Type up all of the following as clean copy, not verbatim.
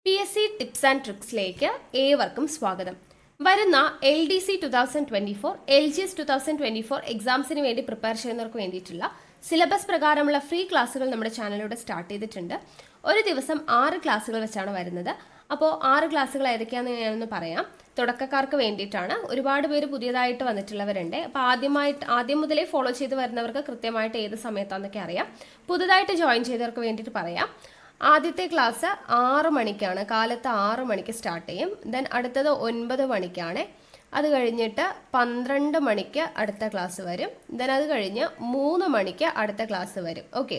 PSC tips and ട്രിക്സിലേക്ക് ഏവർക്കും സ്വാഗതം. വരുന്ന LDC 2024, LGS 2024 എക്സാംസിന് വേണ്ടി പ്രിപ്പയർ ചെയ്യുന്നവർക്ക് വേണ്ടിയിട്ടുള്ള സിലബസ് പ്രകാരമുള്ള ഫ്രീ ക്ലാസ്സുകൾ നമ്മുടെ ചാനലിലൂടെ സ്റ്റാർട്ട് ചെയ്തിട്ടുണ്ട്. ഒരു ദിവസം 6 ക്ലാസ്സുകൾ വെച്ചാണ് വരുന്നത്. അപ്പോൾ 6 ക്ലാസ്സുകൾ ഏതൊക്കെയാണെന്ന് ഞാനൊന്ന് പറയാം. തുടക്കക്കാർക്ക് വേണ്ടിയിട്ടാണ്. ഒരുപാട് പേര് പുതിയതായിട്ട് വന്നിട്ടുള്ളവരുണ്ട്. അപ്പോൾ ആദ്യം മുതലേ ഫോളോ ചെയ്ത് വരുന്നവർക്ക് കൃത്യമായിട്ട് ഏത് സമയത്താണെന്നൊക്കെ അറിയാം. പുതുതായിട്ട് ജോയിൻ ചെയ്തവർക്ക് വേണ്ടിയിട്ട് പറയാം. ആദ്യത്തെ ക്ലാസ് 6 മണിക്കാണ്, കാലത്ത് 6 മണിക്ക് സ്റ്റാർട്ട് ചെയ്യും. ദെൻ അടുത്തത് 9 മണിക്കാണ്. അത് കഴിഞ്ഞിട്ട് 12 മണിക്ക് അടുത്ത ക്ലാസ് വരും. ദെൻ അത് കഴിഞ്ഞ് 3 മണിക്ക് അടുത്ത ക്ലാസ് വരും. ഓക്കെ,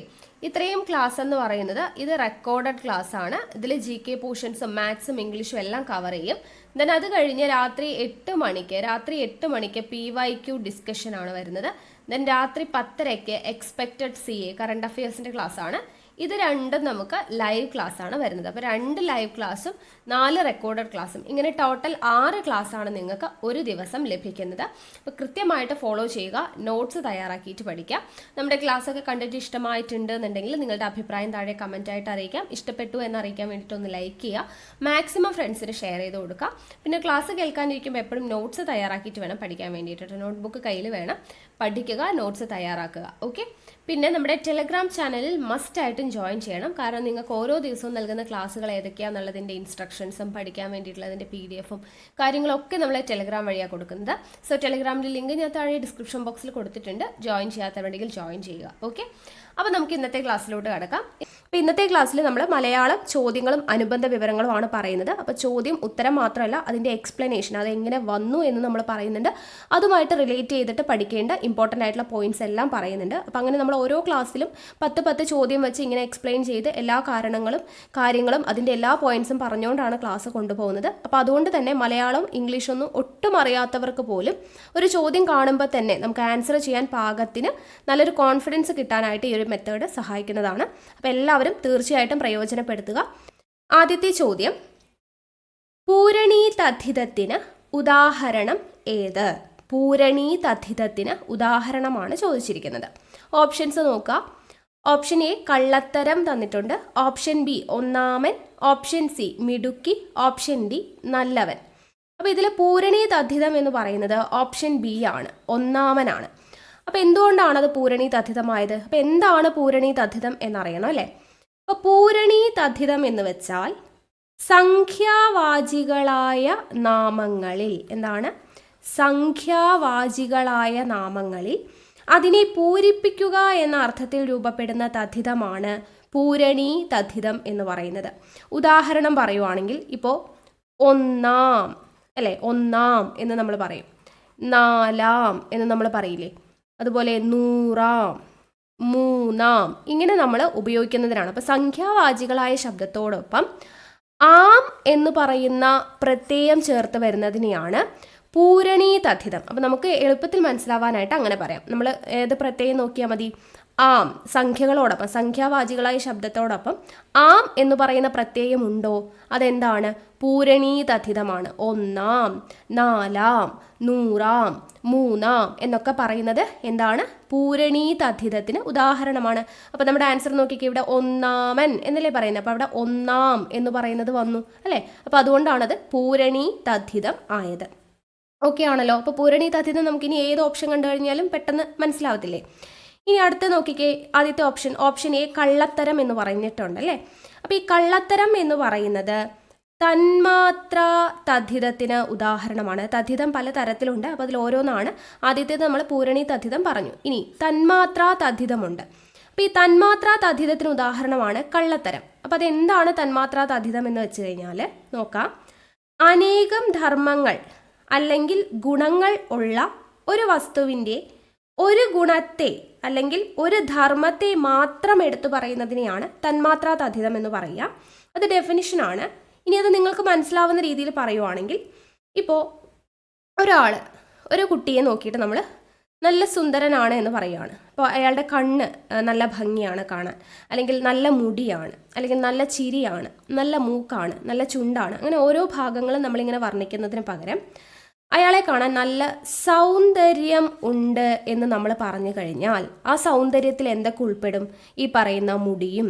ഇത്രയും ക്ലാസ് എന്ന് പറയുന്നത് ഇത് റെക്കോർഡഡ് ക്ലാസ് ആണ്. ഇതിൽ GK പോർഷൻസും മാത്സും ഇംഗ്ലീഷും എല്ലാം കവർ ചെയ്യും. ദെൻ അത് കഴിഞ്ഞ് രാത്രി 8 മണിക്ക് PYQ ഡിസ്കഷൻ ആണ് വരുന്നത്. ദെൻ രാത്രി 10:30 എക്സ്പെക്റ്റഡ് CA കറണ്ട് അഫയേഴ്സിൻ്റെ ക്ലാസ് ആണ്. ഇത് രണ്ടും നമുക്ക് ലൈവ് ക്ലാസ് ആണ് വരുന്നത്. അപ്പോൾ 2 ലൈവ് ക്ലാസ്സും 4 റെക്കോർഡഡ് ക്ലാസ്സും, ഇങ്ങനെ ടോട്ടൽ 6 ക്ലാസ് ആണ് നിങ്ങൾക്ക് ഒരു ദിവസം ലഭിക്കുന്നത്. അപ്പോൾ കൃത്യമായിട്ട് ഫോളോ ചെയ്യുക, നോട്ട്സ് തയ്യാറാക്കിയിട്ട് പഠിക്കുക. നമ്മുടെ ക്ലാസ് ഒക്കെ കണ്ടിട്ട് ഇഷ്ടമായിട്ടുണ്ട് എന്നുണ്ടെങ്കിൽ നിങ്ങളുടെ അഭിപ്രായം താഴെ കമൻ്റ് ആയിട്ട് അറിയിക്കാം. ഇഷ്ടപ്പെട്ടു എന്ന് അറിയിക്കാൻ വേണ്ടിയിട്ട് ഒന്ന് ലൈക്ക് ചെയ്യുക, മാക്സിമം ഫ്രണ്ട്സിന് ഷെയർ ചെയ്ത് കൊടുക്കുക. പിന്നെ ക്ലാസ് കേൾക്കാനിരിക്കുമ്പോൾ എപ്പോഴും നോട്ട്സ് തയ്യാറാക്കിയിട്ട് വേണം പഠിക്കാൻ വേണ്ടിയിട്ട്. നോട്ട്ബുക്ക് കയ്യിൽ വേണം, പഠിക്കുക, നോട്ട്സ് തയ്യാറാക്കുക. ഓക്കെ, പിന്നെ നമ്മുടെ ടെലഗ്രാം ചാനലിൽ മസ്റ്റ് ആയിട്ടും ജോയിൻ ചെയ്യണം. കാരണം നിങ്ങൾക്ക് ഓരോ ദിവസവും നൽകുന്ന ക്ലാസ്സുകൾ ഏതൊക്കെയാണെന്നുള്ളതിൻ്റെ ഇൻസ്ട്രക്ഷൻസും പഠിക്കാൻ വേണ്ടിയിട്ടുള്ളതിൻ്റെ PDF-ഉം കാര്യങ്ങളൊക്കെ നമ്മൾ ടെലഗ്രാം വഴിയാണ് കൊടുക്കുന്നത്. സോ ടെലഗ്രാമിൻ്റെ ലിങ്ക് ഞാൻ താഴെ ഡിസ്ക്രിപ്ഷൻ ബോക്സിൽ കൊടുത്തിട്ടുണ്ട്. ജോയിൻ ചെയ്യാത്തവരുണ്ടെങ്കിൽ ജോയിൻ ചെയ്യുക. ഓക്കെ, അപ്പോൾ നമുക്ക് ഇന്നത്തെ ക്ലാസ്സിലോട്ട് കിടക്കാം. അപ്പോൾ ഇന്നത്തെ ക്ലാസ്സിൽ നമ്മൾ മലയാളം ചോദ്യങ്ങളും അനുബന്ധ വിവരങ്ങളുമാണ് പറയുന്നത്. അപ്പോൾ ചോദ്യം ഉത്തരം മാത്രമല്ല, അതിൻ്റെ എക്സ്പ്ലനേഷൻ, അത് എങ്ങനെ വന്നു എന്ന് നമ്മൾ പറയുന്നുണ്ട്. അതുമായിട്ട് റിലേറ്റ് ചെയ്തിട്ട് പഠിക്കേണ്ട ഇമ്പോർട്ടൻ്റ് ആയിട്ടുള്ള പോയിന്റ്സ് എല്ലാം പറയുന്നുണ്ട്. അപ്പോൾ അങ്ങനെ നമ്മൾ ഓരോ ക്ലാസ്സിലും 10 ചോദ്യം വെച്ച് ഇങ്ങനെ എക്സ്പ്ലെയിൻ ചെയ്ത് എല്ലാ കാര്യങ്ങളും അതിൻ്റെ എല്ലാ പോയിന്റ്സും പറഞ്ഞുകൊണ്ടാണ് ക്ലാസ് കൊണ്ടുപോകുന്നത്. അപ്പോൾ അതുകൊണ്ട് തന്നെ മലയാളം ഇംഗ്ലീഷൊന്നും ഒട്ടും അറിയാത്തവർക്ക് പോലും ഒരു ചോദ്യം കാണുമ്പോൾ തന്നെ നമുക്ക് ആൻസർ ചെയ്യാൻ പാകത്തിന് നല്ലൊരു കോൺഫിഡൻസ് കിട്ടാനായിട്ട് ഈ ഒരു മെത്തേഡ് സഹായിക്കുന്നതാണ്. അപ്പോൾ എല്ലാവരും തീർച്ചയായിട്ടും പ്രയോജനപ്പെടുത്തുക. ആദ്യത്തെ ചോദ്യം, പൂരണീതദ്ധിതത്തിന് ഉദാഹരണം ഏത്? പൂരണീതദ്ധിതത്തിന് ഉദാഹരണമാണ് ചോദിച്ചിരിക്കുന്നത്. ഓപ്ഷൻസ് നോക്കുക. ഓപ്ഷൻ A കള്ളത്തരം തന്നിട്ടുണ്ട്. ഓപ്ഷൻ B ഒന്നാമൻ. ഓപ്ഷൻ C മിടുക്കി. ഓപ്ഷൻ D നല്ലവൻ. അപ്പോൾ ഇതിൽ പൂരണീതദ്ധിതം എന്ന് പറയുന്നത് ഓപ്ഷൻ B ആണ്, ഒന്നാമനാണ്. അപ്പോൾ എന്തുകൊണ്ടാണ് അത് പൂരണീതദ്ധിതമായത്? അപ്പോൾ എന്താണ് പൂരണീതദ്ധിതം എന്നറിയണം അല്ലേ? അപ്പോൾ പൂരണീതദ്ധിതം എന്ന് വെച്ചാൽ സംഖ്യാവാചികളായ നാമങ്ങളിൽ, എന്താണ്? സംഖ്യാവാചികളായ നാമങ്ങളിൽ അതിനെ പൂരിപ്പിക്കുക എന്ന അർത്ഥത്തിൽ രൂപപ്പെടുന്ന തദ്ധിതമാണ് പൂരണീതദ്ധിതം എന്ന് പറയുന്നത്. ഉദാഹരണം പറയുവാണെങ്കിൽ ഇപ്പോൾ ഒന്നാം അല്ലേ, ഒന്നാം എന്ന് നമ്മൾ പറയും. നാലാം എന്ന് നമ്മൾ പറയില്ലേ? അതുപോലെ നൂറാം, മൂന്നാം, ഇങ്ങനെ നമ്മൾ ഉപയോഗിക്കുന്നതിനാണ്. അപ്പോൾ സംഖ്യാവാചികളായ ശബ്ദത്തോടൊപ്പം ആം എന്ന് പറയുന്ന പ്രത്യയം ചേർത്ത് വരുന്നതിനെയാണ് പൂരണീതദ്ധിതം. അപ്പോൾ നമുക്ക് എളുപ്പത്തിൽ മനസ്സിലാവാനായിട്ട് അങ്ങനെ പറയാം. നമ്മൾ ഏത് പ്രത്യയം നോക്കിയാൽ മതി? ആം. സംഖ്യകളോടൊപ്പം, സംഖ്യാവാചികളായ ശബ്ദത്തോടൊപ്പം ആം എന്ന് പറയുന്ന പ്രത്യയം ഉണ്ടോ? അതെന്താണ്? പൂരണീതദ്ധിതമാണ്. ഒന്നാം, നാലാം, നൂറാം, മൂന്നാം എന്നൊക്കെ പറയുന്നത് എന്താണ്? പൂരണീതദ്ധിതത്തിന് ഉദാഹരണമാണ്. അപ്പോൾ നമ്മുടെ ആൻസർ നോക്കിക്കേ, ഇവിടെ ഒന്നാമൻ എന്നല്ലേ പറയുന്നത്. അപ്പോൾ അവിടെ ഒന്നാം എന്ന് പറയുന്നത് വന്നു അല്ലേ? അപ്പോൾ അതുകൊണ്ടാണത് പൂരണീതദ്ധിതം ആയത്. ഓക്കെ ആണല്ലോ? അപ്പോൾ പൂരണീതദ്ധിതം നമുക്കിനി ഏത് ഓപ്ഷൻ കണ്ടു കഴിഞ്ഞാലും പെട്ടെന്ന് മനസ്സിലാവത്തില്ലേ? ഇനി അടുത്ത് നോക്കിക്കേ, ആദ്യത്തെ ഓപ്ഷൻ A കള്ളത്തരം എന്ന് പറഞ്ഞിട്ടുണ്ട് അല്ലേ? അപ്പോൾ ഈ കള്ളത്തരം എന്ന് പറയുന്നത് തന്മാത്ര തദ്ധിതത്തിന് ഉദാഹരണമാണ്. തദ്ധിതം പല തരത്തിലുണ്ട്. അപ്പോൾ അതിൽ ഓരോന്നാണ്. ആദ്യത്തേത് നമ്മൾ പൂരണീതദ്ധിതം പറഞ്ഞു. ഇനി തന്മാത്ര തദ്ധിതമുണ്ട്. അപ്പോൾ ഈ തന്മാത്ര തദ്ധിതത്തിന് ഉദാഹരണമാണ് കള്ളത്തരം. അപ്പോൾ അതെന്താണ് തന്മാത്ര തദ്ധിതം എന്ന് വെച്ച് കഴിഞ്ഞാൽ നോക്കാം. അനേകം ധർമ്മങ്ങൾ അല്ലെങ്കിൽ ഗുണങ്ങൾ ഉള്ള ഒരു വസ്തുവിൻ്റെ ഒരു ഗുണത്തെ അല്ലെങ്കിൽ ഒരു ധർമ്മത്തെ മാത്രം എടുത്തു പറയുന്നതിനെയാണ് തന്മാത്രാ തദ്ധിതം എന്ന് പറയുക. അത് ഡെഫിനിഷനാണ്. ഇനി അത് നിങ്ങൾക്ക് മനസ്സിലാവുന്ന രീതിയിൽ പറയുവാണെങ്കിൽ, ഇപ്പോൾ ഒരു കുട്ടിയെ നോക്കിയിട്ട് നമ്മൾ നല്ല സുന്ദരനാണ് എന്ന് പറയുകയാണ്. അപ്പോൾ അയാളുടെ കണ്ണ് നല്ല ഭംഗിയാണ് കാണാൻ, അല്ലെങ്കിൽ നല്ല മുടിയാണ്, അല്ലെങ്കിൽ നല്ല ചിരിയാണ്, നല്ല മൂക്കാണ്, നല്ല ചുണ്ടാണ്, അങ്ങനെ ഓരോ ഭാഗങ്ങളും നമ്മളിങ്ങനെ വർണ്ണിക്കുന്നതിന് പകരം അയാളെ കാണാൻ നല്ല സൗന്ദര്യം ഉണ്ട് എന്ന് നമ്മൾ പറഞ്ഞു കഴിഞ്ഞാൽ ആ സൗന്ദര്യത്തിൽ എന്തൊക്കെ ഉൾപ്പെടും? ഈ പറയുന്ന മുടിയും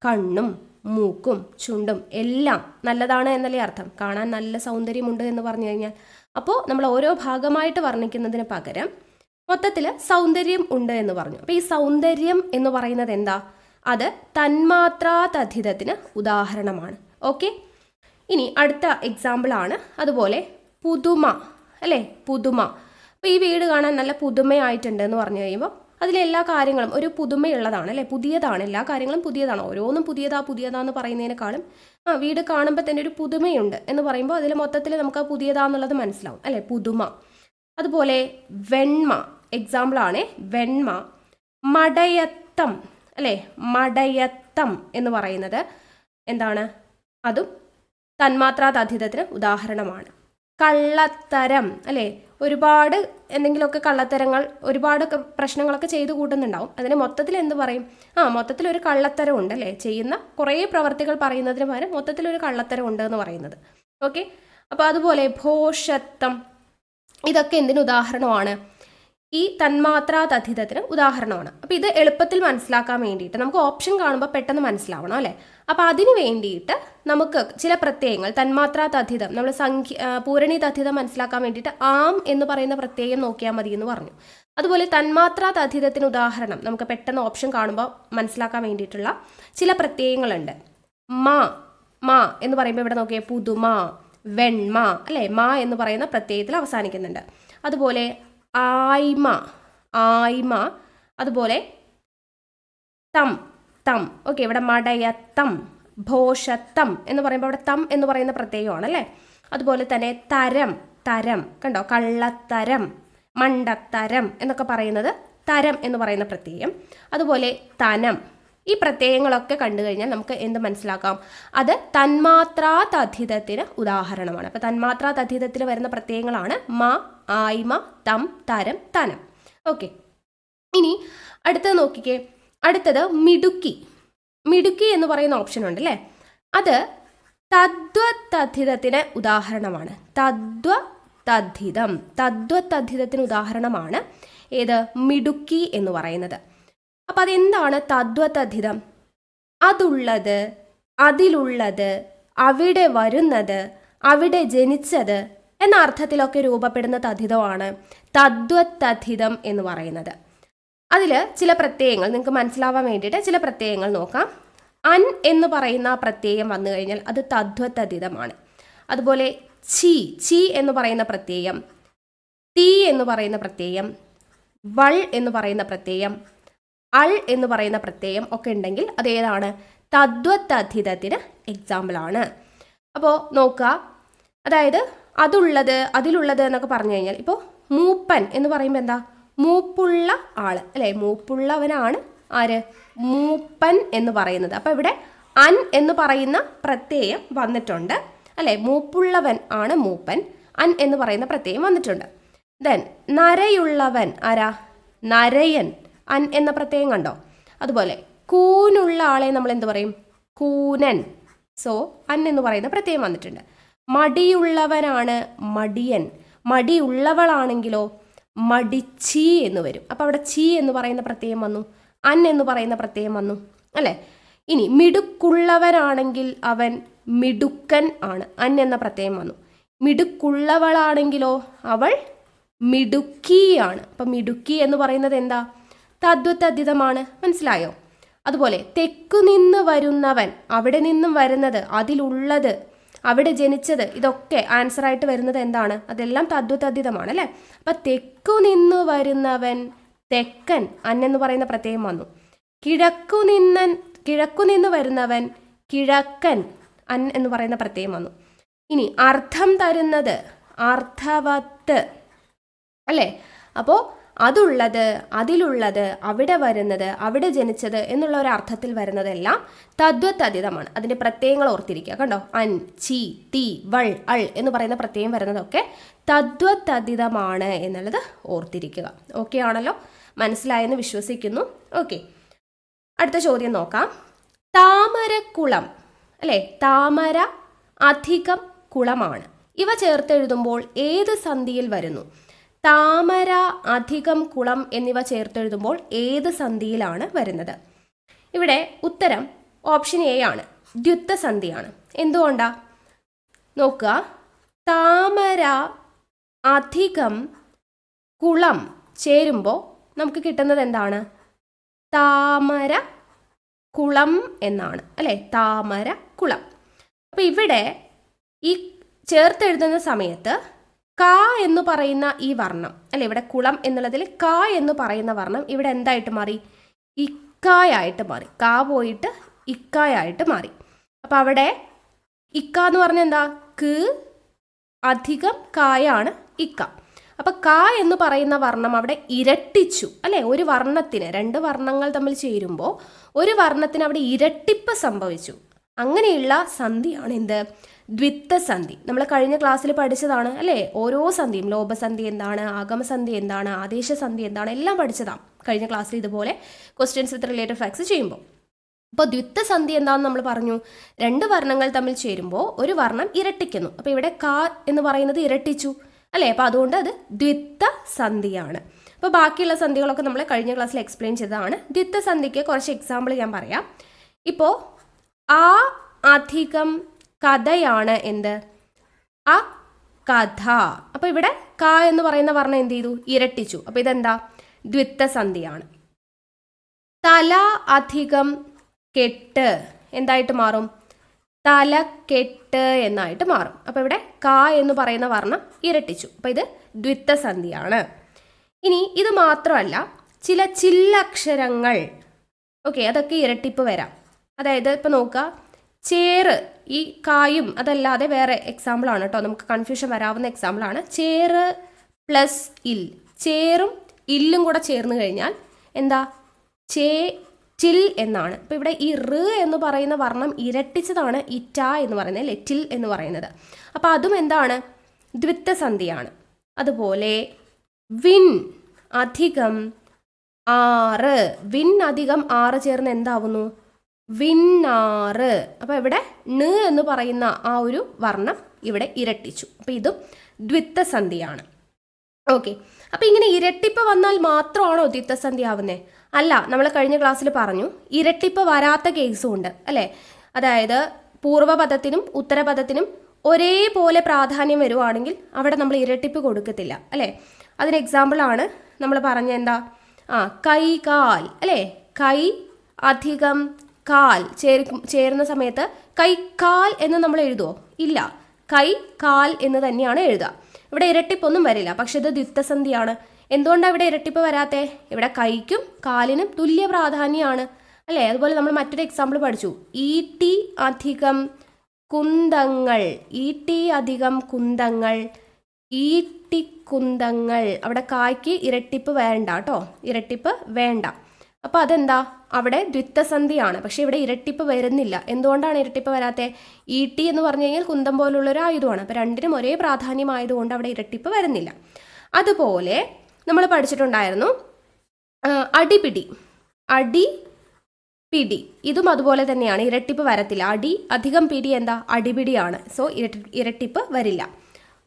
കണ്ണും മൂക്കും ചുണ്ടും എല്ലാം നല്ലതാണ് എന്നല്ലേ അർത്ഥം. കാണാൻ നല്ല സൗന്ദര്യമുണ്ട് എന്ന് പറഞ്ഞു കഴിഞ്ഞാൽ, അപ്പോൾ നമ്മൾ ഓരോ ഭാഗമായിട്ട് വർണ്ണിക്കുന്നതിന് പകരം മൊത്തത്തിൽ സൗന്ദര്യം ഉണ്ട് എന്ന് പറഞ്ഞു. അപ്പോൾ ഈ സൗന്ദര്യം എന്ന് പറയുന്നത് എന്താ? അത് തന്മാത്രാ തദ്ധിതത്തിന് ഉദാഹരണമാണ്. ഓക്കെ, ഇനി അടുത്ത എക്സാമ്പിളാണ് അതുപോലെ പുതുമ, അല്ലേ? പുതുമ. അപ്പോൾ ഈ വീട് കാണാൻ നല്ല പുതുമയായിട്ടുണ്ട് എന്ന് പറഞ്ഞു കഴിയുമ്പോൾ അതിലെല്ലാ കാര്യങ്ങളും ഒരു പുതുമയുള്ളതാണ്, അല്ലേ? പുതിയതാണ്, എല്ലാ കാര്യങ്ങളും പുതിയതാണ്. ഓരോന്നും പുതിയതാന്ന് പറയുന്നതിനേക്കാളും വീട് കാണുമ്പോൾ തന്നെ ഒരു പുതുമയുണ്ട് എന്ന് പറയുമ്പോൾ അതിൽ മൊത്തത്തിൽ നമുക്ക് ആ പുതിയതാന്നുള്ളത് മനസ്സിലാവും, അല്ലേ? പുതുമ. അതുപോലെ വെണ്മ, എക്സാമ്പിളാണ് വെണ്മ. മടയത്തം, അല്ലേ? മടയത്തം എന്ന് പറയുന്നത് എന്താണ്? അതും തന്മാത്രാ തദ്ധിതത്തിന് ഉദാഹരണമാണ്. കള്ളത്തരം, അല്ലേ? ഒരുപാട് എന്തെങ്കിലുമൊക്കെ കള്ളത്തരങ്ങൾ, ഒരുപാട് പ്രശ്നങ്ങളൊക്കെ ചെയ്തു കൂട്ടുന്നുണ്ടാവും. അതിന് മൊത്തത്തിൽ എന്ത് പറയും? മൊത്തത്തിൽ ഒരു കള്ളത്തരം ഉണ്ട്, അല്ലേ? ചെയ്യുന്ന കുറേ പ്രവർത്തികൾ പറയുന്നതിന് പകരം മൊത്തത്തിലൊരു കള്ളത്തരം ഉണ്ട് എന്ന് പറയുന്നത്. ഓക്കെ, അപ്പോൾ അതുപോലെ ഭോഷത്വം, ഇതൊക്കെ എന്തിന് ഉദാഹരണമാണ്? ഈ തന്മാത്രാ തദ്ധിതത്തിന് ഉദാഹരണമാണ്. അപ്പോൾ ഇത് എളുപ്പത്തിൽ മനസ്സിലാക്കാൻ വേണ്ടിയിട്ട് നമുക്ക് ഓപ്ഷൻ കാണുമ്പോൾ പെട്ടെന്ന് മനസ്സിലാവണം, അല്ലേ? അപ്പോൾ അതിന് വേണ്ടിയിട്ട് നമുക്ക് ചില പ്രത്യയങ്ങൾ, തന്മാത്രാ തദ്ധിതം, നമ്മൾ പൂരണി തദ്ധിതം മനസ്സിലാക്കാൻ വേണ്ടിയിട്ട് ആം എന്ന് പറയുന്ന പ്രത്യയം നോക്കിയാൽ മതി എന്ന് പറഞ്ഞു. അതുപോലെ തന്മാത്രാ തദ്ധിതത്തിന് ഉദാഹരണം നമുക്ക് പെട്ടെന്ന് ഓപ്ഷൻ കാണുമ്പോൾ മനസ്സിലാക്കാൻ വേണ്ടിയിട്ടുള്ള ചില പ്രത്യയങ്ങളുണ്ട്. മാ, മാ എന്ന് പറയുമ്പോൾ ഇവിടെ നോക്കിയേ പുതുമ, വെണ്മ, അല്ലേ? മാ എന്ന് പറയുന്ന പ്രത്യയത്തിൽ അവസാനിക്കുന്നുണ്ട്. അതുപോലെ ആയ്മ, ആയ്മ. അതുപോലെ തം, തം. ഓക്കെ, ഇവിടെ മടയത്തം, ഭോഷത്തം എന്ന് പറയുമ്പോൾ അവിടെ തം എന്ന് പറയുന്ന പ്രത്യയമാണ്, അല്ലേ? അതുപോലെ തന്നെ തരം, തരം. കണ്ടോ? കള്ളത്തരം, മണ്ടത്തരം എന്നൊക്കെ പറയുന്നത് തരം എന്ന് പറയുന്ന പ്രത്യയം. അതുപോലെ തനം. ഈ പ്രത്യയങ്ങളൊക്കെ കണ്ടു കഴിഞ്ഞാൽ നമുക്ക് എന്ത് മനസ്സിലാക്കാം? അത് തന്മാത്രാ തദ്ധിതത്തിന് ഉദാഹരണമാണ്. അപ്പോൾ തന്മാത്രാ തദ്ധിതത്തിൽ വരുന്ന പ്രത്യയങ്ങളാണ് മ, ആയ്മ, തം, തരം, തനം. ഓക്കെ, ഇനി അടുത്തത് നോക്കിക്കേ. അടുത്തത് മിടുക്കി. മിടുക്കി എന്ന് പറയുന്ന ഓപ്ഷൻ ഉണ്ട്, അല്ലേ? അത് തദ്വത്തദ്ധിതത്തിന് ഉദാഹരണമാണ്. തദ്വത്തദ്ധിതം, തദ്വത്തദ്ധിതത്തിന് ഉദാഹരണമാണ് ഏത്? മിടുക്കി എന്ന് പറയുന്നത്. അപ്പം അതെന്താണ് തദ്വത്തദ്ധിതം? അതുള്ളത്, അതിലുള്ളത്, അവിടെ വരുന്നത്, അവിടെ ജനിച്ചത് എന്ന അർത്ഥത്തിലൊക്കെ രൂപപ്പെടുന്ന തദ്ധിതമാണ് തദ്വത്തദ്ധിതം എന്ന് പറയുന്നത്. അതിൽ ചില പ്രത്യയങ്ങൾ നിങ്ങൾക്ക് മനസ്സിലാവാൻ വേണ്ടിയിട്ട് ചില പ്രത്യയങ്ങൾ നോക്കാം. അൻ എന്ന് പറയുന്ന പ്രത്യയം വന്നു കഴിഞ്ഞാൽ അത് തദ്വത്തദ്ധിതമാണ്. അതുപോലെ ചി, ചി എന്ന് പറയുന്ന പ്രത്യയം, തീ എന്ന് പറയുന്ന പ്രത്യയം, വൾ എന്ന് പറയുന്ന പ്രത്യയം, അൾ എന്ന് പറയുന്ന പ്രത്യയം ഒക്കെ ഉണ്ടെങ്കിൽ അതേതാണ്? തദ്വത്തദ്ധിതത്തിന് എക്സാമ്പിളാണ്. അപ്പോൾ നോക്കുക, അതായത് അതുള്ളത്, അതിലുള്ളത് എന്നൊക്കെ പറഞ്ഞു കഴിഞ്ഞാൽ ഇപ്പോൾ മൂപ്പൻ എന്ന് പറയുമ്പോൾ എന്താ? മൂപ്പുള്ള ആള്, അല്ലേ? മൂപ്പുള്ളവനാണ് ആര്? മൂപ്പൻ എന്ന് പറയുന്നത്. അപ്പോൾ ഇവിടെ അൻ എന്ന് പറയുന്ന പ്രത്യയം വന്നിട്ടുണ്ട്, അല്ലേ? മൂപ്പുള്ളവൻ ആണ് മൂപ്പൻ, അൻ എന്ന് പറയുന്ന പ്രത്യയം വന്നിട്ടുണ്ട്. ദെൻ നരയുള്ളവൻ ആരാ? നരയൻ, അൻ എന്ന പ്രത്യയം കണ്ടോ? അതുപോലെ കൂനുള്ള ആളെ നമ്മൾ എന്ത് പറയും? കൂനൻ. സോ അൻ എന്ന് പറയുന്ന പ്രത്യയം വന്നിട്ടുണ്ട്. മടിയുള്ളവനാണ് മടിയൻ, മടിയുള്ളവളാണെങ്കിലോ മടിച്ചി എന്ന് വരും. അപ്പോൾ അവിടെ ചി എന്ന് പറയുന്ന പ്രത്യയം വന്നു, അൻ എന്ന് പറയുന്ന പ്രത്യയം വന്നു, അല്ലേ? ഇനി മിടുക്കുള്ളവനാണെങ്കിൽ അവൻ മിടുക്കൻ ആണ്, അൻ എന്ന പ്രത്യയം വന്നു. മിടുക്കുള്ളവളാണെങ്കിലോ അവൾ മിടുക്കിയാണ്. അപ്പം മിടുക്കി എന്ന് പറയുന്നത് എന്താ? തദ്വത്തദ്ധിതമാണ്. മനസ്സിലായോ? അതുപോലെ തെക്കു നിന്ന് വരുന്നവൻ, അവിടെ നിന്നും വരുന്നത്, അതിലുള്ളത്, അവിടെ ജനിച്ചത്, ഇതൊക്കെ ആൻസറായിട്ട് വരുന്നത് എന്താണ്? അതെല്ലാം തദ്വത്തദ്ധിതമാണ്, അല്ലേ? അപ്പം തെക്കു നിന്ന് വരുന്നവൻ തെക്കൻ, അൻ എന്ന് പറയുന്ന പ്രത്യയം വന്നു. കിഴക്കു നിന്ന് വരുന്നവൻ കിഴക്കൻ, അൻ എന്ന് പറയുന്ന പ്രത്യയം വന്നു. ഇനി അർത്ഥം തരുന്നത് അർത്ഥവത്ത്, അല്ലേ? അപ്പോൾ അതുള്ളത്, അതിലുള്ളത്, അവിടെ വരുന്നത്, അവിടെ ജനിച്ചത് എന്നുള്ള ഒരു അർത്ഥത്തിൽ വരുന്നതെല്ലാം തദ്വത്തദ്ധിതമാണ്. അതിൻ്റെ പ്രത്യയങ്ങൾ ഓർത്തിരിക്കുക. കണ്ടോ? അൻ, ചി, തീ, വൾ, അൾ എന്ന് പറയുന്ന പ്രത്യയം വരുന്നതൊക്കെ തദ്വത്തദ്ധിതമാണ് എന്നുള്ളത് ഓർത്തിരിക്കുക. ഓക്കെ ആണല്ലോ? മനസ്സിലായെന്ന് വിശ്വസിക്കുന്നു. ഓക്കെ, അടുത്ത ചോദ്യം നോക്കാം. താമരക്കുളം, അല്ലേ? താമര അധികം കുളമാണ്. ഇവ ചേർത്തെഴുതുമ്പോൾ ഏത് സന്ധിയിൽ വരുന്നു? താമര അധികം കുളം എന്നിവ ചേർത്തെഴുതുമ്പോൾ ഏത് സന്ധിയിലാണ് വരുന്നത്? ഇവിടെ ഉത്തരം ഓപ്ഷൻ എ ആണ്. ദ്വിത്വസന്ധിയാണ്. എന്തുകൊണ്ടാ നോക്കുക, താമര അധികം കുളം ചേരുമ്പോൾ നമുക്ക് കിട്ടുന്നത് എന്താണ്? താമര കുളം എന്നാണ് അല്ലേ? താമര കുളം. അപ്പം ഇവിടെ ഈ ചേർത്തെഴുതുന്ന സമയത്ത് ക എന്ന് പറയുന്ന ഈ വർണ്ണം അല്ലെ, ഇവിടെ കുളം എന്നുള്ളതിൽ ക എന്ന് പറയുന്ന വർണ്ണം ഇവിടെ എന്തായിട്ട് മാറി? ഇക്കായായിട്ട് മാറി. ക പോയിട്ട് ഇക്കായായിട്ട് മാറി. അപ്പം അവിടെ ഇക്ക എന്ന് പറഞ്ഞാൽ എന്താ? ക്ക് അധികം കായാണ് ഇക്ക. അപ്പം ക എന്ന് പറയുന്ന വർണ്ണം അവിടെ ഇരട്ടിച്ചു അല്ലെ? ഒരു വർണ്ണത്തിന്, രണ്ട് വർണ്ണങ്ങൾ തമ്മിൽ ചേരുമ്പോൾ ഒരു വർണ്ണത്തിന് അവിടെ ഇരട്ടിപ്പ് സംഭവിച്ചു. അങ്ങനെയുള്ള സന്ധിയാണ് എന്ത്? ദ്വിത്വസന്ധി. നമ്മൾ കഴിഞ്ഞ ക്ലാസ്സിൽ പഠിച്ചതാണ് അല്ലേ? ഓരോ സന്ധിയും, ലോപസന്ധി എന്താണ്, ആഗമസന്ധി എന്താണ്, ആദേശസന്ധി എന്താണ്, എല്ലാം പഠിച്ചതാണ് കഴിഞ്ഞ ക്ലാസ്സിൽ ഇതുപോലെ ക്വസ്റ്റ്യൻസ് വിത്ത് റിലേറ്റഡ് ഫാക്ട്സ് ചെയ്യുമ്പോൾ. അപ്പോൾ ദ്വിത്വസന്ധി എന്താണെന്ന് നമ്മൾ പറഞ്ഞു, രണ്ട് വർണ്ണങ്ങൾ തമ്മിൽ ചേരുമ്പോൾ ഒരു വർണ്ണം ഇരട്ടിക്കുന്നു. അപ്പോൾ ഇവിടെ ക എന്ന് പറയുന്നത് ഇരട്ടിച്ചു അല്ലേ? അപ്പോൾ അതുകൊണ്ട് അത് ദ്വിത്വസന്ധിയാണ്. അപ്പോൾ ബാക്കിയുള്ള സന്ധികളൊക്കെ നമ്മൾ കഴിഞ്ഞ ക്ലാസ്സിൽ എക്സ്പ്ലെയിൻ ചെയ്തതാണ്. ദ്വിത്വസന്ധിക്ക് കുറച്ച് എക്സാമ്പിൾ ഞാൻ പറയാം. ഇപ്പോൾ ആ അധികം കഥയാണ് എന്ത്? ആ കഥ. അപ്പോൾ ഇവിടെ ക എന്ന് പറയുന്ന വർണ്ണം എന്ത് ചെയ്തു? ഇരട്ടിച്ചു. അപ്പോൾ ഇതെന്താ? ദ്വിത്വസന്ധിയാണ്. തല അധികം കെട്ട് എന്തായിട്ട് മാറും? തലക്കെട്ട് എന്നായിട്ട് മാറും. അപ്പോൾ ഇവിടെ ക എന്ന് പറയുന്ന വർണ്ണം ഇരട്ടിച്ചു. അപ്പോൾ ഇത് ദ്വിത്വസന്ധിയാണ്. ഇനി ഇത് മാത്രമല്ല, ചില ചില്ലക്ഷരങ്ങൾ, ഓക്കെ, അതൊക്കെ ഇരട്ടിപ്പ് വരാം. അതായത് ഇപ്പോൾ നോക്കുക, ചേറ്, ഈ കായും അതല്ലാതെ വേറെ എക്സാമ്പിളാണ് കേട്ടോ, നമുക്ക് കൺഫ്യൂഷൻ വരാവുന്ന എക്സാമ്പിളാണ്. ചേറ് പ്ലസ് ഇൽ, ചേറും ഇല്ലും കൂടെ ചേർന്ന് കഴിഞ്ഞാൽ എന്താ? ചിൽ എന്നാണ്. അപ്പോൾ ഇവിടെ ഈ റ് എന്ന് പറയുന്ന വർണ്ണം ഇരട്ടിച്ചതാണ് ഈ ട എന്ന് പറയുന്നത് അല്ലേ, ടിൽ എന്ന് പറയുന്നത്. അപ്പോൾ അതും എന്താണ്? ദ്വിത്വസന്ധിയാണ്. അതുപോലെ വിൻ അധികം ആറ്, വിൻ അധികം ആറ് ചേർന്ന് എന്താവുന്നു? വിന്നാറ്. അപ്പോൾ ഇവിടെ ന് എന്ന് പറയുന്ന ആ ഒരു വർണ്ണം ഇവിടെ ഇരട്ടിച്ചു. അപ്പോൾ ഇതും ദ്വിത്വസന്ധിയാണ്. ഓക്കെ, അപ്പോൾ ഇങ്ങനെ ഇരട്ടിപ്പ് വന്നാൽ മാത്രമാണോ ദ്വിത്വസന്ധി ആവുന്നത്? അല്ല, നമ്മൾ കഴിഞ്ഞ ക്ലാസ്സിൽ പറഞ്ഞു ഇരട്ടിപ്പ് വരാത്ത കേസും ഉണ്ട് അല്ലേ? അതായത് പൂർവ്വപദത്തിനും ഉത്തരപദത്തിനും ഒരേപോലെ പ്രാധാന്യം വരുവാണെങ്കിൽ അവിടെ നമ്മൾ ഇരട്ടിപ്പ് കൊടുക്കത്തില്ല അല്ലേ? അതിന് എക്സാമ്പിളാണ് നമ്മൾ പറഞ്ഞ എന്താ? കൈ കാൽ അല്ലേ? കൈ അധികം കാൽ ചേരുന്ന സമയത്ത് കൈ കാൽ എന്ന് നമ്മൾ എഴുതുമോ? ഇല്ല, കൈ കാൽ എന്ന് തന്നെയാണ് എഴുതുക. ഇവിടെ ഇരട്ടിപ്പൊന്നും വരില്ല. പക്ഷെ ഇത് ദ്വിത്വസന്ധിയാണ്. എന്തുകൊണ്ടാണ് ഇവിടെ ഇരട്ടിപ്പ് വരാത്തെ? ഇവിടെ കൈക്കും കാലിനും തുല്യ പ്രാധാന്യമാണ് അല്ലേ? അതുപോലെ നമ്മൾ മറ്റൊരു എക്സാമ്പിൾ പഠിച്ചു, ഈട്ടി അധികം കുന്തങ്ങൾ, ഈട്ടി അധികം കുന്തങ്ങൾ, ഈട്ടിക്കുന്തങ്ങൾ. അവിടെ കായ്ക്ക് ഇരട്ടിപ്പ് വേണ്ട കേട്ടോ, ഇരട്ടിപ്പ് വേണ്ട. അപ്പോൾ അതെന്താ? അവിടെ ദ്വിത്വസന്ധിയാണ്. പക്ഷെ ഇവിടെ ഇരട്ടിപ്പ് വരുന്നില്ല. എന്തുകൊണ്ടാണ് ഇരട്ടിപ്പ് വരാത്തെ? ഈട്ടി എന്ന് പറഞ്ഞു കഴിഞ്ഞാൽ കുന്തം പോലുള്ളൊരു ആയുധമാണ്. അപ്പോൾ രണ്ടിനും ഒരേ പ്രാധാന്യമായതുകൊണ്ട് അവിടെ ഇരട്ടിപ്പ് വരുന്നില്ല. അതുപോലെ നമ്മൾ പഠിച്ചിട്ടുണ്ടായിരുന്നു അടിപിടി, അടിപിടി. ഇതും അതുപോലെ തന്നെയാണ്, ഇരട്ടിപ്പ് വരത്തില്ല. അടി അധികം പിടി എന്താ? അടിപിടിയാണ്. സോ ഇരട്ടിപ്പ് വരില്ല.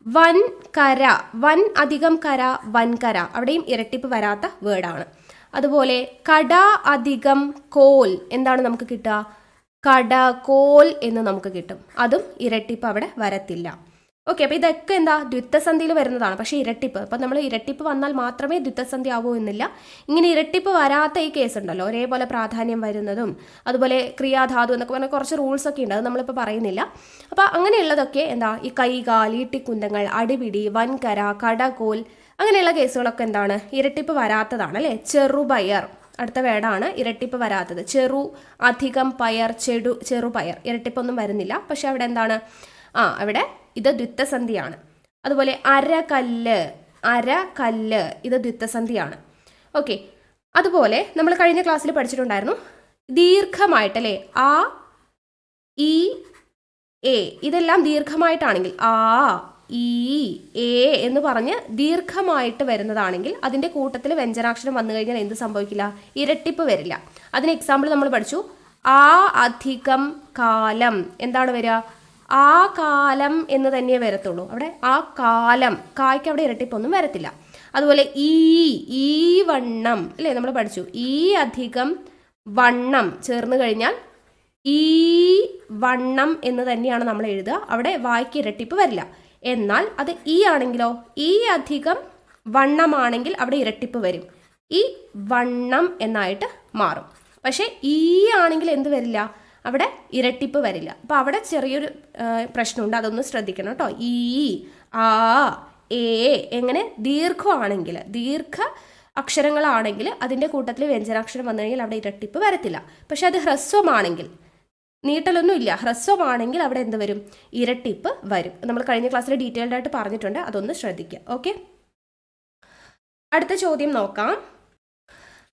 വൻകര, വൻ അധികം കര, വൻകര. അവിടെയും ഇരട്ടിപ്പ് വരാത്ത വേർഡാണ്. അതുപോലെ കട അധികം കോൽ എന്താണ് നമുക്ക് കിട്ടുക? കടകോൽ എന്ന് നമുക്ക് കിട്ടും. അതും ഇരട്ടിപ്പ് അവിടെ വരത്തില്ല. ഓക്കെ, അപ്പോൾ ഇതൊക്കെ എന്താ? ദ്വിത്വസന്ധിയിൽ വരുന്നതാണ്. പക്ഷേ ഇരട്ടിപ്പ്, അപ്പം നമ്മൾ ഇരട്ടിപ്പ് വന്നാൽ മാത്രമേ ദ്വിത്വസന്ധി ആവൂ എന്നില്ല. ഇങ്ങനെ ഇരട്ടിപ്പ് വരാത്ത ഈ കേസ് ഉണ്ടല്ലോ, ഒരേപോലെ പ്രാധാന്യം വരുന്നതും അതുപോലെ ക്രിയാധാതു എന്നൊക്കെ പറഞ്ഞാൽ കുറച്ച് റൂൾസ് ഒക്കെ ഉണ്ട്, അത് നമ്മളിപ്പോൾ പറയുന്നില്ല. അപ്പോൾ അങ്ങനെയുള്ളതൊക്കെ എന്താ? ഈ കൈകാൽ, ഈട്ടിക്കുന്തങ്ങൾ, അടിപിടി, വൻകര, കടകോൽ, അങ്ങനെയുള്ള കേസുകളൊക്കെ എന്താണ്? ഇരട്ടിപ്പ് വരാത്തതാണ് അല്ലേ? ചെറുപയർ അടുത്ത വേർഡാണ് ഇരട്ടിപ്പ് വരാത്തത്. ചെറു അധികം പയർ, ചെറുപയർ. ഇരട്ടിപ്പൊന്നും വരുന്നില്ല. പക്ഷെ അവിടെ എന്താണ്? അവിടെ ഇത് ദ്വിത്വസന്ധിയാണ്. അതുപോലെ അരകല്ല്, അരകല്ല്, ഇത് ദ്വിത്വസന്ധിയാണ്. ഓക്കെ, അതുപോലെ നമ്മൾ കഴിഞ്ഞ ക്ലാസ്സിൽ പഠിച്ചിട്ടുണ്ടായിരുന്നു ദീർഘമായിട്ടല്ലേ, ആ, ഈ, എ, ഇതെല്ലാം ദീർഘമായിട്ടാണെങ്കിൽ ആ, ഈ, എ എന്ന് പറഞ്ഞ് ദീർഘമായിട്ട് വരുന്നതാണെങ്കിൽ അതിൻ്റെ കൂട്ടത്തിൽ വ്യഞ്ജനാക്ഷരം വന്നു കഴിഞ്ഞാൽ എന്ത് സംഭവിക്കില്ല? ഇരട്ടിപ്പ് വരില്ല. അതിന് എക്സാമ്പിൾ നമ്മൾ പഠിച്ചു, ആ അധികം കാലം എന്താണ് വരിക? ആ കാലം എന്ന് തന്നെ വരത്തുള്ളൂ. അവിടെ ആ കാലം, കായ്ക്ക് അവിടെ ഇരട്ടിപ്പൊന്നും വരത്തില്ല. അതുപോലെ ഈ വണ്ണം അല്ലേ, നമ്മൾ പഠിച്ചു ഈ അധികം വണ്ണം ചേർന്ന് കഴിഞ്ഞാൽ ഈ വണ്ണം എന്ന് തന്നെയാണ് നമ്മൾ എഴുതുക. അവിടെ വായ്ക്ക് ഇരട്ടിപ്പ് വരില്ല. എന്നാൽ അത് ഈ ആണെങ്കിലോ, ഈ അധികം വണ്ണമാണെങ്കിൽ അവിടെ ഇരട്ടിപ്പ് വരും. ഈ വണ്ണം എന്നായിട്ട് മാറും. പക്ഷേ ഈ ആണെങ്കിൽ എന്ത് വരില്ല, അവിടെ ഇരട്ടിപ്പ് വരില്ല. അപ്പോൾ അവിടെ ചെറിയൊരു പ്രശ്നമുണ്ട്, അതൊന്ന് ശ്രദ്ധിക്കണം കേട്ടോ. ഈ ആ ഏ എങ്ങനെ ദീർഘമാണെങ്കിൽ, ദീർഘ അക്ഷരങ്ങളാണെങ്കിൽ അതിൻ്റെ കൂട്ടത്തിൽ വ്യഞ്ജനാക്ഷരം വന്നു കഴിഞ്ഞാൽ അവിടെ ഇരട്ടിപ്പ് വരത്തില്ല. പക്ഷെ അത് ഹ്രസ്വമാണെങ്കിൽ, നീട്ടലൊന്നും ഇല്ല, ഹ്രസ്വമാണെങ്കിൽ അവിടെ എന്ത് വരും, ഇരട്ടിപ്പ് വരും. നമ്മൾ കഴിഞ്ഞ ക്ലാസ്സിൽ ഡീറ്റെയിൽഡ് ആയിട്ട് പറഞ്ഞിട്ടുണ്ട്, അതൊന്ന് ശ്രദ്ധിക്കുക. ഓക്കെ, അടുത്ത ചോദ്യം നോക്കാം.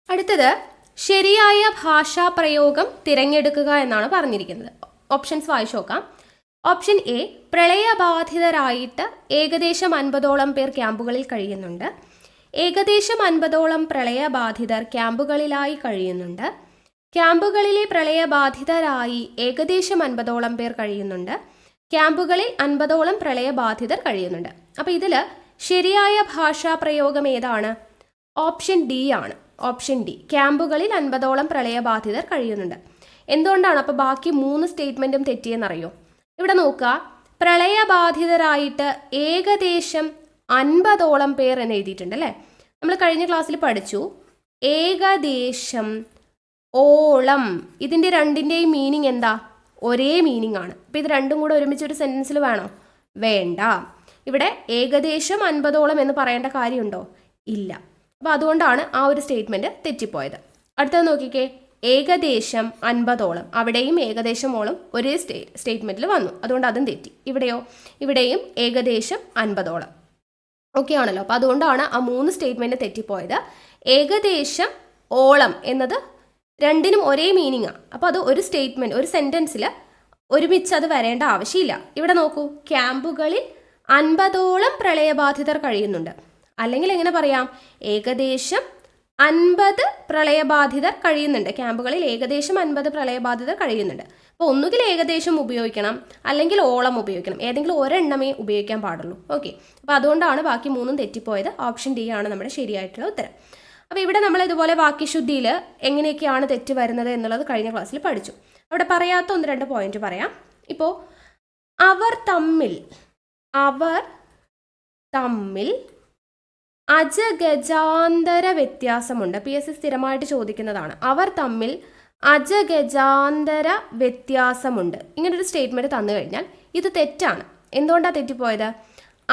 അടുത്തത് ശരിയായ ഭാഷാ പ്രയോഗം തിരഞ്ഞെടുക്കുക എന്നാണ് പറഞ്ഞിരിക്കുന്നത്. ഓപ്ഷൻസ് വായിച്ചു നോക്കാം. ഓപ്ഷൻ എ, പ്രളയബാധിതരായിട്ട് ഏകദേശം 50ഓളം പേർ ക്യാമ്പുകളിൽ കഴിയുന്നുണ്ട്. ഏകദേശം 50ഓളം പ്രളയബാധിതർ ക്യാമ്പുകളിലായി കഴിയുന്നുണ്ട്. ക്യാമ്പുകളിലെ പ്രളയബാധിതരായി ഏകദേശം 50ഓളം പേർ കഴിയുന്നുണ്ട്. ക്യാമ്പുകളിൽ 50ഓളം പ്രളയബാധിതർ കഴിയുന്നുണ്ട്. അപ്പോൾ ഇതിൽ ശരിയായ ഭാഷാ പ്രയോഗം ഏതാണ്? ഓപ്ഷൻ ഡി ആണ്. ഓപ്ഷൻ ഡി, ക്യാമ്പുകളിൽ 50ഓളം പ്രളയബാധിതർ കഴിയുന്നുണ്ട്. എന്തുകൊണ്ടാണ് അപ്പോൾ ബാക്കി 3 സ്റ്റേറ്റ്മെൻറ്റും തെറ്റിയെന്നറിയോ? ഇവിടെ നോക്കുക, പ്രളയബാധിതരായിട്ട് ഏകദേശം 50ഓളം പേർ എന്ന് എഴുതിയിട്ടുണ്ട് അല്ലേ. നമ്മൾ കഴിഞ്ഞ ക്ലാസ്സിൽ പഠിച്ചു ഏകദേശം, ഓളം, ഇതിൻ്റെ രണ്ടിൻ്റെയും മീനിങ് എന്താ? ഒരേ മീനിങ് ആണ്. അപ്പോൾ ഇത് രണ്ടും കൂടെ ഒരുമിച്ച് ഒരു സെൻറ്റൻസിൽ വേണോ? വേണ്ട. ഇവിടെ ഏകദേശം 50ഓളം എന്ന് പറയേണ്ട കാര്യമുണ്ടോ? ഇല്ല. അപ്പോൾ അതുകൊണ്ടാണ് ആ ഒരു സ്റ്റേറ്റ്മെൻറ്റ് തെറ്റിപ്പോയത്. അടുത്തത് നോക്കിക്കേ, ഏകദേശം 50ഓളം, അവിടെയും ഏകദേശമോളം ഒരേ സ്റ്റേറ്റ്മെൻറ്റിൽ വന്നു, അതുകൊണ്ട് അതും തെറ്റി. ഇവിടെയോ? ഇവിടെയും ഏകദേശം 50ഓളം. ഓക്കെ ആണല്ലോ. അപ്പോൾ അതുകൊണ്ടാണ് ആ 3 സ്റ്റേറ്റ്മെൻറ്റ് തെറ്റിപ്പോയത്. ഏകദേശം ഓളം എന്നത് രണ്ടിനും ഒരേ മീനിങ്ങാണ്. അപ്പോൾ അത് ഒരു സ്റ്റേറ്റ്മെൻറ്റ്, ഒരു സെൻറ്റൻസിൽ ഒരുമിച്ച് അത് വരേണ്ട ആവശ്യമില്ല. ഇവിടെ നോക്കൂ, ക്യാമ്പുകളിൽ 50ഓളം പ്രളയബാധിതർ കഴിയുന്നുണ്ട്. അല്ലെങ്കിൽ എങ്ങനെ പറയാം? ഏകദേശം 50 പ്രളയബാധിതർ കഴിയുന്നുണ്ട്. ക്യാമ്പുകളിൽ ഏകദേശം 50 പ്രളയബാധിതർ കഴിയുന്നുണ്ട്. അപ്പോൾ ഒന്നുകിൽ ഏകദേശം ഉപയോഗിക്കണം, അല്ലെങ്കിൽ ഓളം ഉപയോഗിക്കണം. ഏതെങ്കിലും ഒരെണ്ണമേ ഉപയോഗിക്കാൻ പാടുള്ളൂ. ഓക്കെ, അപ്പോൾ അതുകൊണ്ടാണ് ബാക്കി 3ഉം തെറ്റിപ്പോയത്. ഓപ്ഷൻ ഡി ആണ് നമ്മുടെ ശരിയായിട്ടുള്ള ഉത്തരം. അപ്പോൾ ഇവിടെ നമ്മൾ ഇതുപോലെ വാക്യശുദ്ധിയിൽ എങ്ങനെയൊക്കെയാണ് തെറ്റ് വരുന്നത് എന്നുള്ളത് കഴിഞ്ഞ ക്ലാസ്സിൽ പഠിച്ചു. അവിടെ പറയാത്ത 1-2 പോയിന്റ് പറയാം. ഇപ്പോൾ അവർ തമ്മിൽ അജഗജാന്തര വ്യത്യാസമുണ്ട്. PSC സ്ഥിരമായിട്ട് ചോദിക്കുന്നതാണ്. അവർ തമ്മിൽ അജഗജാന്തര വ്യത്യാസമുണ്ട്. ഇങ്ങനൊരു സ്റ്റേറ്റ്മെൻറ്റ് തന്നു കഴിഞ്ഞാൽ ഇത് തെറ്റാണ്. എന്തുകൊണ്ടാണ് തെറ്റിപ്പോയത്?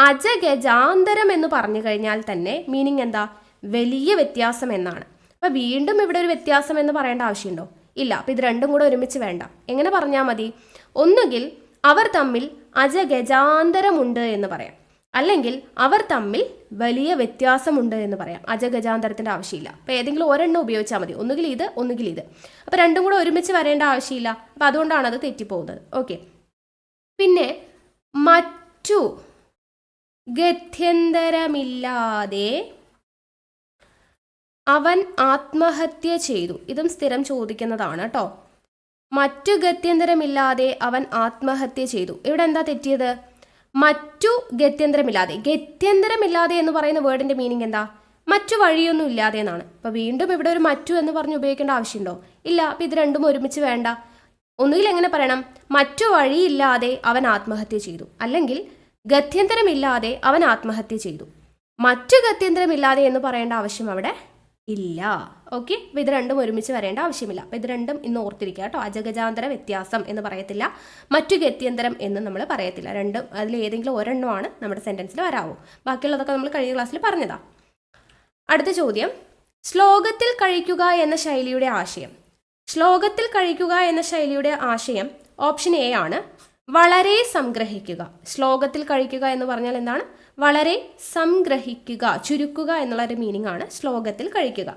അജഗജാന്തരം എന്ന് പറഞ്ഞു കഴിഞ്ഞാൽ തന്നെ മീനിങ് എന്താ? വലിയ വ്യത്യാസം എന്നാണ്. അപ്പോൾ വീണ്ടും ഇവിടെ ഒരു വ്യത്യാസം എന്ന് പറയേണ്ട ആവശ്യമുണ്ടോ? ഇല്ല. അപ്പോൾ ഇത് രണ്ടും കൂടെ ഒരുമിച്ച് വേണ്ട. എങ്ങനെ പറഞ്ഞാൽ മതി? ഒന്നുകിൽ അവർ തമ്മിൽ അജഗജാന്തരമുണ്ട് എന്ന് പറയാം, അല്ലെങ്കിൽ അവർ തമ്മിൽ വലിയ വ്യത്യാസമുണ്ട് എന്ന് പറയാം. അജഗജാന്തരത്തിൻ്റെ ആവശ്യമില്ല. അപ്പോൾ ഏതെങ്കിലും ഒരെണ്ണം ഉപയോഗിച്ചാൽ മതി. ഒന്നുകിൽ ഇത്, ഒന്നുകിൽ ഇത്. അപ്പോൾ രണ്ടും കൂടെ ഒരുമിച്ച് വരേണ്ട ആവശ്യമില്ല. അപ്പോൾ അതുകൊണ്ടാണ് അത് തെറ്റിപ്പോകുന്നത്. ഓക്കെ, പിന്നെ മറ്റു ഗത്യന്തരമില്ലാതെ അവൻ ആത്മഹത്യ ചെയ്തു. ഇതും സ്ഥിരം ചോദിക്കുന്നതാണ് കേട്ടോ. മറ്റു ഗത്യന്തരമില്ലാതെ അവൻ ആത്മഹത്യ ചെയ്തു. ഇവിടെ എന്താ തെറ്റിയത്? മറ്റു ഗത്യന്തരമില്ലാതെ. ഗത്യന്തരമില്ലാതെ എന്ന് പറയുന്ന വേർഡിൻ്റെ മീനിങ് എന്താ? മറ്റു വഴിയൊന്നും ഇല്ലാതെ എന്നാണ്. അപ്പോൾ വീണ്ടും ഇവിടെ ഒരു മറ്റു എന്ന് പറഞ്ഞ് ഉപയോഗിക്കേണ്ട ആവശ്യമുണ്ടോ? ഇല്ല. അപ്പോൾ ഇത് രണ്ടും ഒരുമിച്ച് വേണ്ട. ഒന്നുകിൽ എങ്ങനെ പറയണം? മറ്റു വഴിയില്ലാതെ അവൻ ആത്മഹത്യ ചെയ്തു, അല്ലെങ്കിൽ ഗത്യന്തരമില്ലാതെ അവൻ ആത്മഹത്യ ചെയ്തു. മറ്റു ഗത്യന്തരമില്ലാതെ എന്ന് പറയേണ്ട ആവശ്യം അവിടെ ഇല്ല. ഓക്കെ, അപ്പോൾ ഇത് രണ്ടും ഒരുമിച്ച് വരേണ്ട ആവശ്യമില്ല. അപ്പോൾ ഇത് രണ്ടും ഇന്ന് ഓർത്തിരിക്കുക കേട്ടോ. അജഗജാന്തര വ്യത്യാസം എന്ന് പറയത്തില്ല, മറ്റു ഗത്യന്തരം എന്ന് നമ്മൾ പറയത്തില്ല. രണ്ടും അതിൽ ഏതെങ്കിലും ഒരെണ്ണമാണ് നമ്മുടെ സെൻറ്റൻസിൽ വരാവൂ. ബാക്കിയുള്ളതൊക്കെ നമ്മൾ കഴിഞ്ഞ ക്ലാസ്സിൽ പറഞ്ഞതാ. അടുത്ത ചോദ്യം, ശ്ലോകത്തിൽ കഴിക്കുക എന്ന ശൈലിയുടെ ആശയം. ശ്ലോകത്തിൽ കഴിക്കുക എന്ന ശൈലിയുടെ ആശയം ഓപ്ഷൻ എ ആണ്, വളരെ സംഗ്രഹിക്കുക. ശ്ലോകത്തിൽ കഴിക്കുക എന്ന് പറഞ്ഞാൽ എന്താണ്? വളരെ സംഗ്രഹിക്കുക, ചുരുക്കുക എന്നുള്ളൊരു മീനിങ് ആണ് ശ്ലോകത്തിൽ കഴിക്കുക.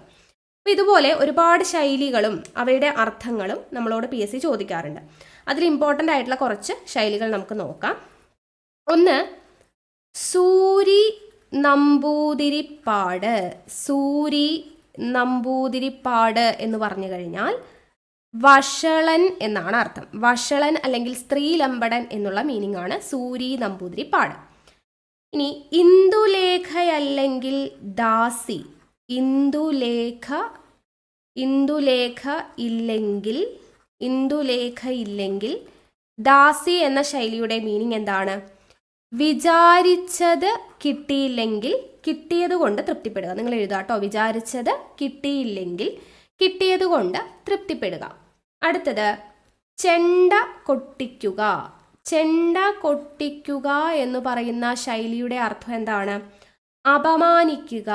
അപ്പോൾ ഇതുപോലെ ഒരുപാട് ശൈലികളും അവയുടെ അർത്ഥങ്ങളും നമ്മളോട് PSC ചോദിക്കാറുണ്ട്. അതിൽ ഇമ്പോർട്ടൻ്റ് ആയിട്ടുള്ള കുറച്ച് ശൈലികൾ നമുക്ക് നോക്കാം. ഒന്ന്, സൂരി നമ്പൂതിരിപ്പാട്. സൂരി നമ്പൂതിരിപ്പാട് എന്ന് പറഞ്ഞു കഴിഞ്ഞാൽ വഷളൻ എന്നാണ് അർത്ഥം. വഷളൻ അല്ലെങ്കിൽ സ്ത്രീലമ്പടൻ എന്നുള്ള മീനിങ് ആണ് സൂരി നമ്പൂതിരിപ്പാട്. ഇനി ഇന്ദുലേഖയല്ലെങ്കിൽ ദാസി. ഇന്ദുലേഖ ഇല്ലെങ്കിൽ ഇന്ദുലേഖ ഇല്ലെങ്കിൽ ദാസി എന്ന ശൈലിയുടെ മീനിങ് എന്താണ്? വിചാരിച്ചത് കിട്ടിയില്ലെങ്കിൽ കിട്ടിയത് കൊണ്ട് തൃപ്തിപ്പെടുക. നിങ്ങൾ എഴുതുക കേട്ടോ. വിചാരിച്ചത് കിട്ടിയില്ലെങ്കിൽ കിട്ടിയത് കൊണ്ട് തൃപ്തിപ്പെടുക. അടുത്തത് ചെണ്ട കൊട്ടിക്കുക. ചെണ്ട കൊട്ടിക്കുക എന്ന് പറയുന്ന ശൈലിയുടെ അർത്ഥം എന്താണ്? അപമാനിക്കുക,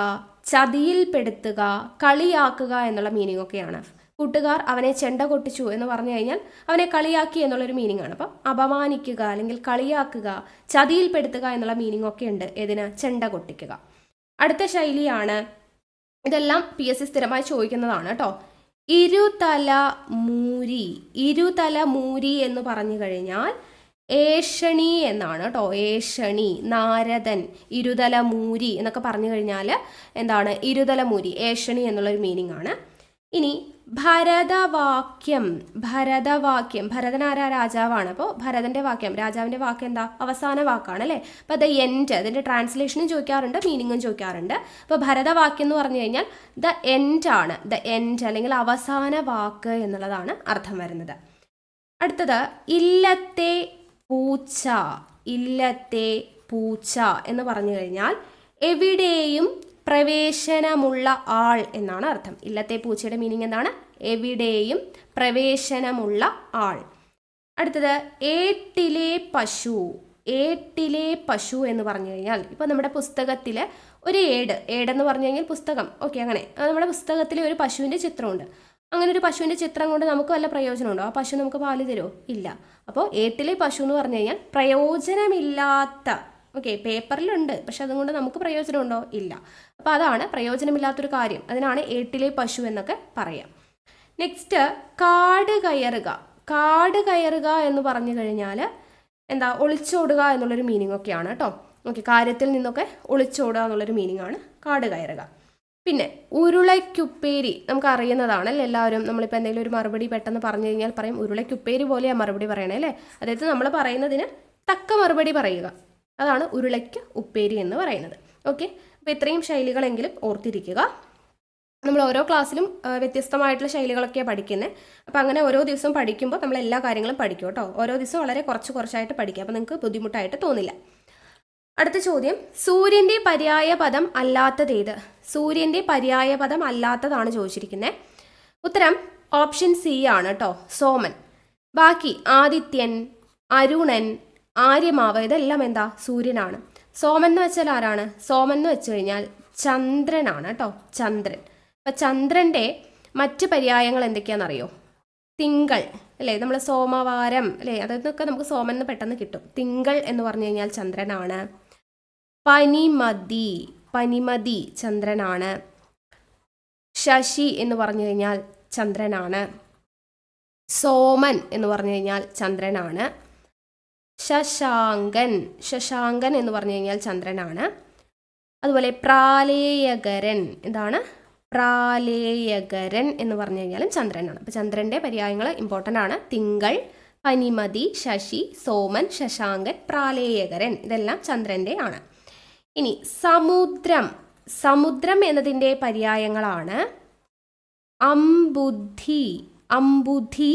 ചതിയിൽപ്പെടുത്തുക, കളിയാക്കുക എന്നുള്ള മീനിങ് ഒക്കെയാണ്. കൂട്ടുകാർ അവനെ ചെണ്ട കൊട്ടിച്ചു എന്ന് പറഞ്ഞു കഴിഞ്ഞാൽ അവനെ കളിയാക്കി എന്നുള്ളൊരു മീനിങ് ആണ്. അപ്പം അപമാനിക്കുക അല്ലെങ്കിൽ കളിയാക്കുക, ചതിയിൽപ്പെടുത്തുക എന്നുള്ള മീനിങ് ഒക്കെ ഉണ്ട്. ഏതിന്? ചെണ്ട കൊട്ടിക്കുക. അടുത്ത ശൈലിയാണ്, ഇതെല്ലാം PSC സ്ഥിരമായി ചോദിക്കുന്നതാണ് കേട്ടോ. ഇരുതല മൂരി. ഇരുതല മൂരി എന്ന് പറഞ്ഞു കഴിഞ്ഞാൽ ഏഷണി എന്നാണ് കേട്ടോ. ഏഷണി, നാരദൻ, ഇരുതല മൂരി എന്നൊക്കെ പറഞ്ഞു കഴിഞ്ഞാൽ എന്താണ്? ഇരുതല മൂരി, ഏഷണി എന്നുള്ളൊരു മീനിങ് ആണ്. ഇനി ഭരതവാക്യം. ഭരതവാക്യം, ഭരതൻ ആരാ? രാജാവാണ്. അപ്പോൾ ഭരതന്റെ വാക്യം, രാജാവിന്റെ വാക്യം എന്താ? അവസാന വാക്കാണ് അല്ലേ? അപ്പോൾ ദ എൻഡ്, അതിന്റെ ട്രാൻസ്ലേഷനും ചോദിക്കാറുണ്ട്, മീനിങ്ങും ചോദിക്കാറുണ്ട്. അപ്പോൾ ഭരതവാക്യം എന്ന് പറഞ്ഞു കഴിഞ്ഞാൽ ദ എൻഡ് ആണ്. ദ എൻഡ് അല്ലെങ്കിൽ അവസാന വാക്ക് എന്നുള്ളതാണ് അർത്ഥം വരുന്നത്. അടുത്തത് ഇല്ലത്തെ പൂച്ച. ഇല്ലത്തെ പൂച്ച എന്ന് പറഞ്ഞു കഴിഞ്ഞാൽ എവിടെയും പ്രവേശനമുള്ള ആൾ എന്നാണ് അർത്ഥം. ഇല്ലത്തെ പൂച്ചയുടെ മീനിങ് എന്താണ്? എവിടെയും പ്രവേശനമുള്ള ആൾ. അടുത്തത് ഏട്ടിലെ പശു. ഏട്ടിലെ പശു എന്ന് പറഞ്ഞു കഴിഞ്ഞാൽ ഇപ്പോൾ നമ്മുടെ പുസ്തകത്തിൽ ഒരു ഏടെന്ന് പറഞ്ഞു കഴിഞ്ഞാൽ പുസ്തകം, ഓക്കെ, അങ്ങനെ നമ്മുടെ പുസ്തകത്തിൽ ഒരു പശുവിൻ്റെ ചിത്രമുണ്ട്. അങ്ങനെ ഒരു പശുവിൻ്റെ ചിത്രം കൊണ്ട് നമുക്ക് വല്ല പ്രയോജനമുണ്ടോ? ആ പശു നമുക്ക് പാല് തരുമോ? ഇല്ല. അപ്പോൾ ഏട്ടിലെ പശു എന്ന് പറഞ്ഞു കഴിഞ്ഞാൽ പ്രയോജനമില്ലാത്ത, ഓക്കെ, പേപ്പറിലുണ്ട് പക്ഷെ അതുകൊണ്ട് നമുക്ക് പ്രയോജനമുണ്ടോ? ഇല്ല. അപ്പോൾ അതാണ് പ്രയോജനമില്ലാത്തൊരു കാര്യം. അതിനാണ് ഏട്ടിലെ പശു എന്നൊക്കെ പറയാം. നെക്സ്റ്റ് കാട് കയറുക. കാട് കയറുക എന്ന് പറഞ്ഞു കഴിഞ്ഞാൽ എന്താ? ഒളിച്ചോടുക എന്നുള്ളൊരു മീനിങ് ഒക്കെയാണ് കേട്ടോ. ഓക്കെ, കാര്യത്തിൽ നിന്നൊക്കെ ഒളിച്ചോടുക എന്നുള്ളൊരു മീനിങ് ആണ് കാട് കയറുക. പിന്നെ ഉരുളയ്ക്കുപ്പേരി നമുക്ക് അറിയുന്നതാണ് അല്ലേ എല്ലാവരും. നമ്മളിപ്പോൾ എന്തെങ്കിലും ഒരു മറുപടി പെട്ടെന്ന് പറഞ്ഞു കഴിഞ്ഞാൽ പറയും ഉരുളയ്ക്കുപ്പേരി പോലെയാണ് മറുപടി പറയണേ അല്ലേ. അതായത് നമ്മൾ പറയുന്നതിന് തക്ക മറുപടി പറയുക, അതാണ് ഉരുളയ്ക്ക് ഉപ്പേരി എന്ന് പറയുന്നത്. ഓക്കെ, അപ്പോൾ ഇത്രയും ശൈലികളെങ്കിലും ഓർത്തിരിക്കുക. നമ്മൾ ഓരോ ക്ലാസ്സിലും വ്യത്യസ്തമായിട്ടുള്ള ശൈലികളൊക്കെയാണ് പഠിക്കുന്നത്. അപ്പോൾ അങ്ങനെ ഓരോ ദിവസവും പഠിക്കുമ്പോൾ നമ്മൾ എല്ലാ കാര്യങ്ങളും പഠിക്കും കേട്ടോ. ഓരോ ദിവസവും വളരെ കുറച്ചായിട്ട് പഠിക്കുക. അപ്പോൾ നിങ്ങൾക്ക് ബുദ്ധിമുട്ടായിട്ട് തോന്നില്ല. അടുത്ത ചോദ്യം, സൂര്യൻ്റെ പര്യായ പദം അല്ലാത്തതേത്? സൂര്യൻ്റെ പര്യായ പദം അല്ലാത്തതാണ് ചോദിച്ചിരിക്കുന്നത്. ഉത്തരം ഓപ്ഷൻ സി ആണ് കേട്ടോ, സോമൻ. ബാക്കി ആദിത്യൻ, അരുണൻ, ആര്യമാവ് ഇതെല്ലാം എന്താ? സൂര്യനാണ്. സോമൻ എന്ന് വെച്ചാൽ ആരാണ്? സോമൻ എന്ന് വെച്ച് കഴിഞ്ഞാൽ ചന്ദ്രനാണ് കേട്ടോ, ചന്ദ്രൻ. അപ്പം ചന്ദ്രൻ്റെ മറ്റ് പര്യായങ്ങൾ എന്തൊക്കെയാണെന്നറിയോ? തിങ്കൾ അല്ലേ, നമ്മൾ സോമവാരം അല്ലേ, അതൊക്കെ നമുക്ക് സോമൻ എന്ന് പെട്ടെന്ന് കിട്ടും. തിങ്കൾ എന്ന് പറഞ്ഞു കഴിഞ്ഞാൽ ചന്ദ്രനാണ്. പനിമതി, പനിമതി ചന്ദ്രനാണ്. ശശി എന്ന് പറഞ്ഞു കഴിഞ്ഞാൽ ചന്ദ്രനാണ്. സോമൻ എന്ന് പറഞ്ഞു കഴിഞ്ഞാൽ ചന്ദ്രനാണ്. ശശാങ്കൻ, ശശാങ്കൻ എന്ന് പറഞ്ഞു കഴിഞ്ഞാൽ ചന്ദ്രനാണ്. അതുപോലെ പ്രാലേയകരൻ, എന്താണ്? പ്രാലേയകരൻ എന്ന് പറഞ്ഞു കഴിഞ്ഞാലും ചന്ദ്രനാണ്. അപ്പോൾ ചന്ദ്രൻ്റെ പര്യായങ്ങൾ ഇമ്പോർട്ടൻ്റ് ആണ്. തിങ്കൾ, പനിമതി, ശശി, സോമൻ, ശശാങ്കൻ, പ്രാലേയകരൻ ഇതെല്ലാം ചന്ദ്രൻ്റെ ആണ്. ഇനി സമുദ്രം. സമുദ്രം എന്നതിൻ്റെ പര്യായങ്ങളാണ് അംബുധി, അംബുധി,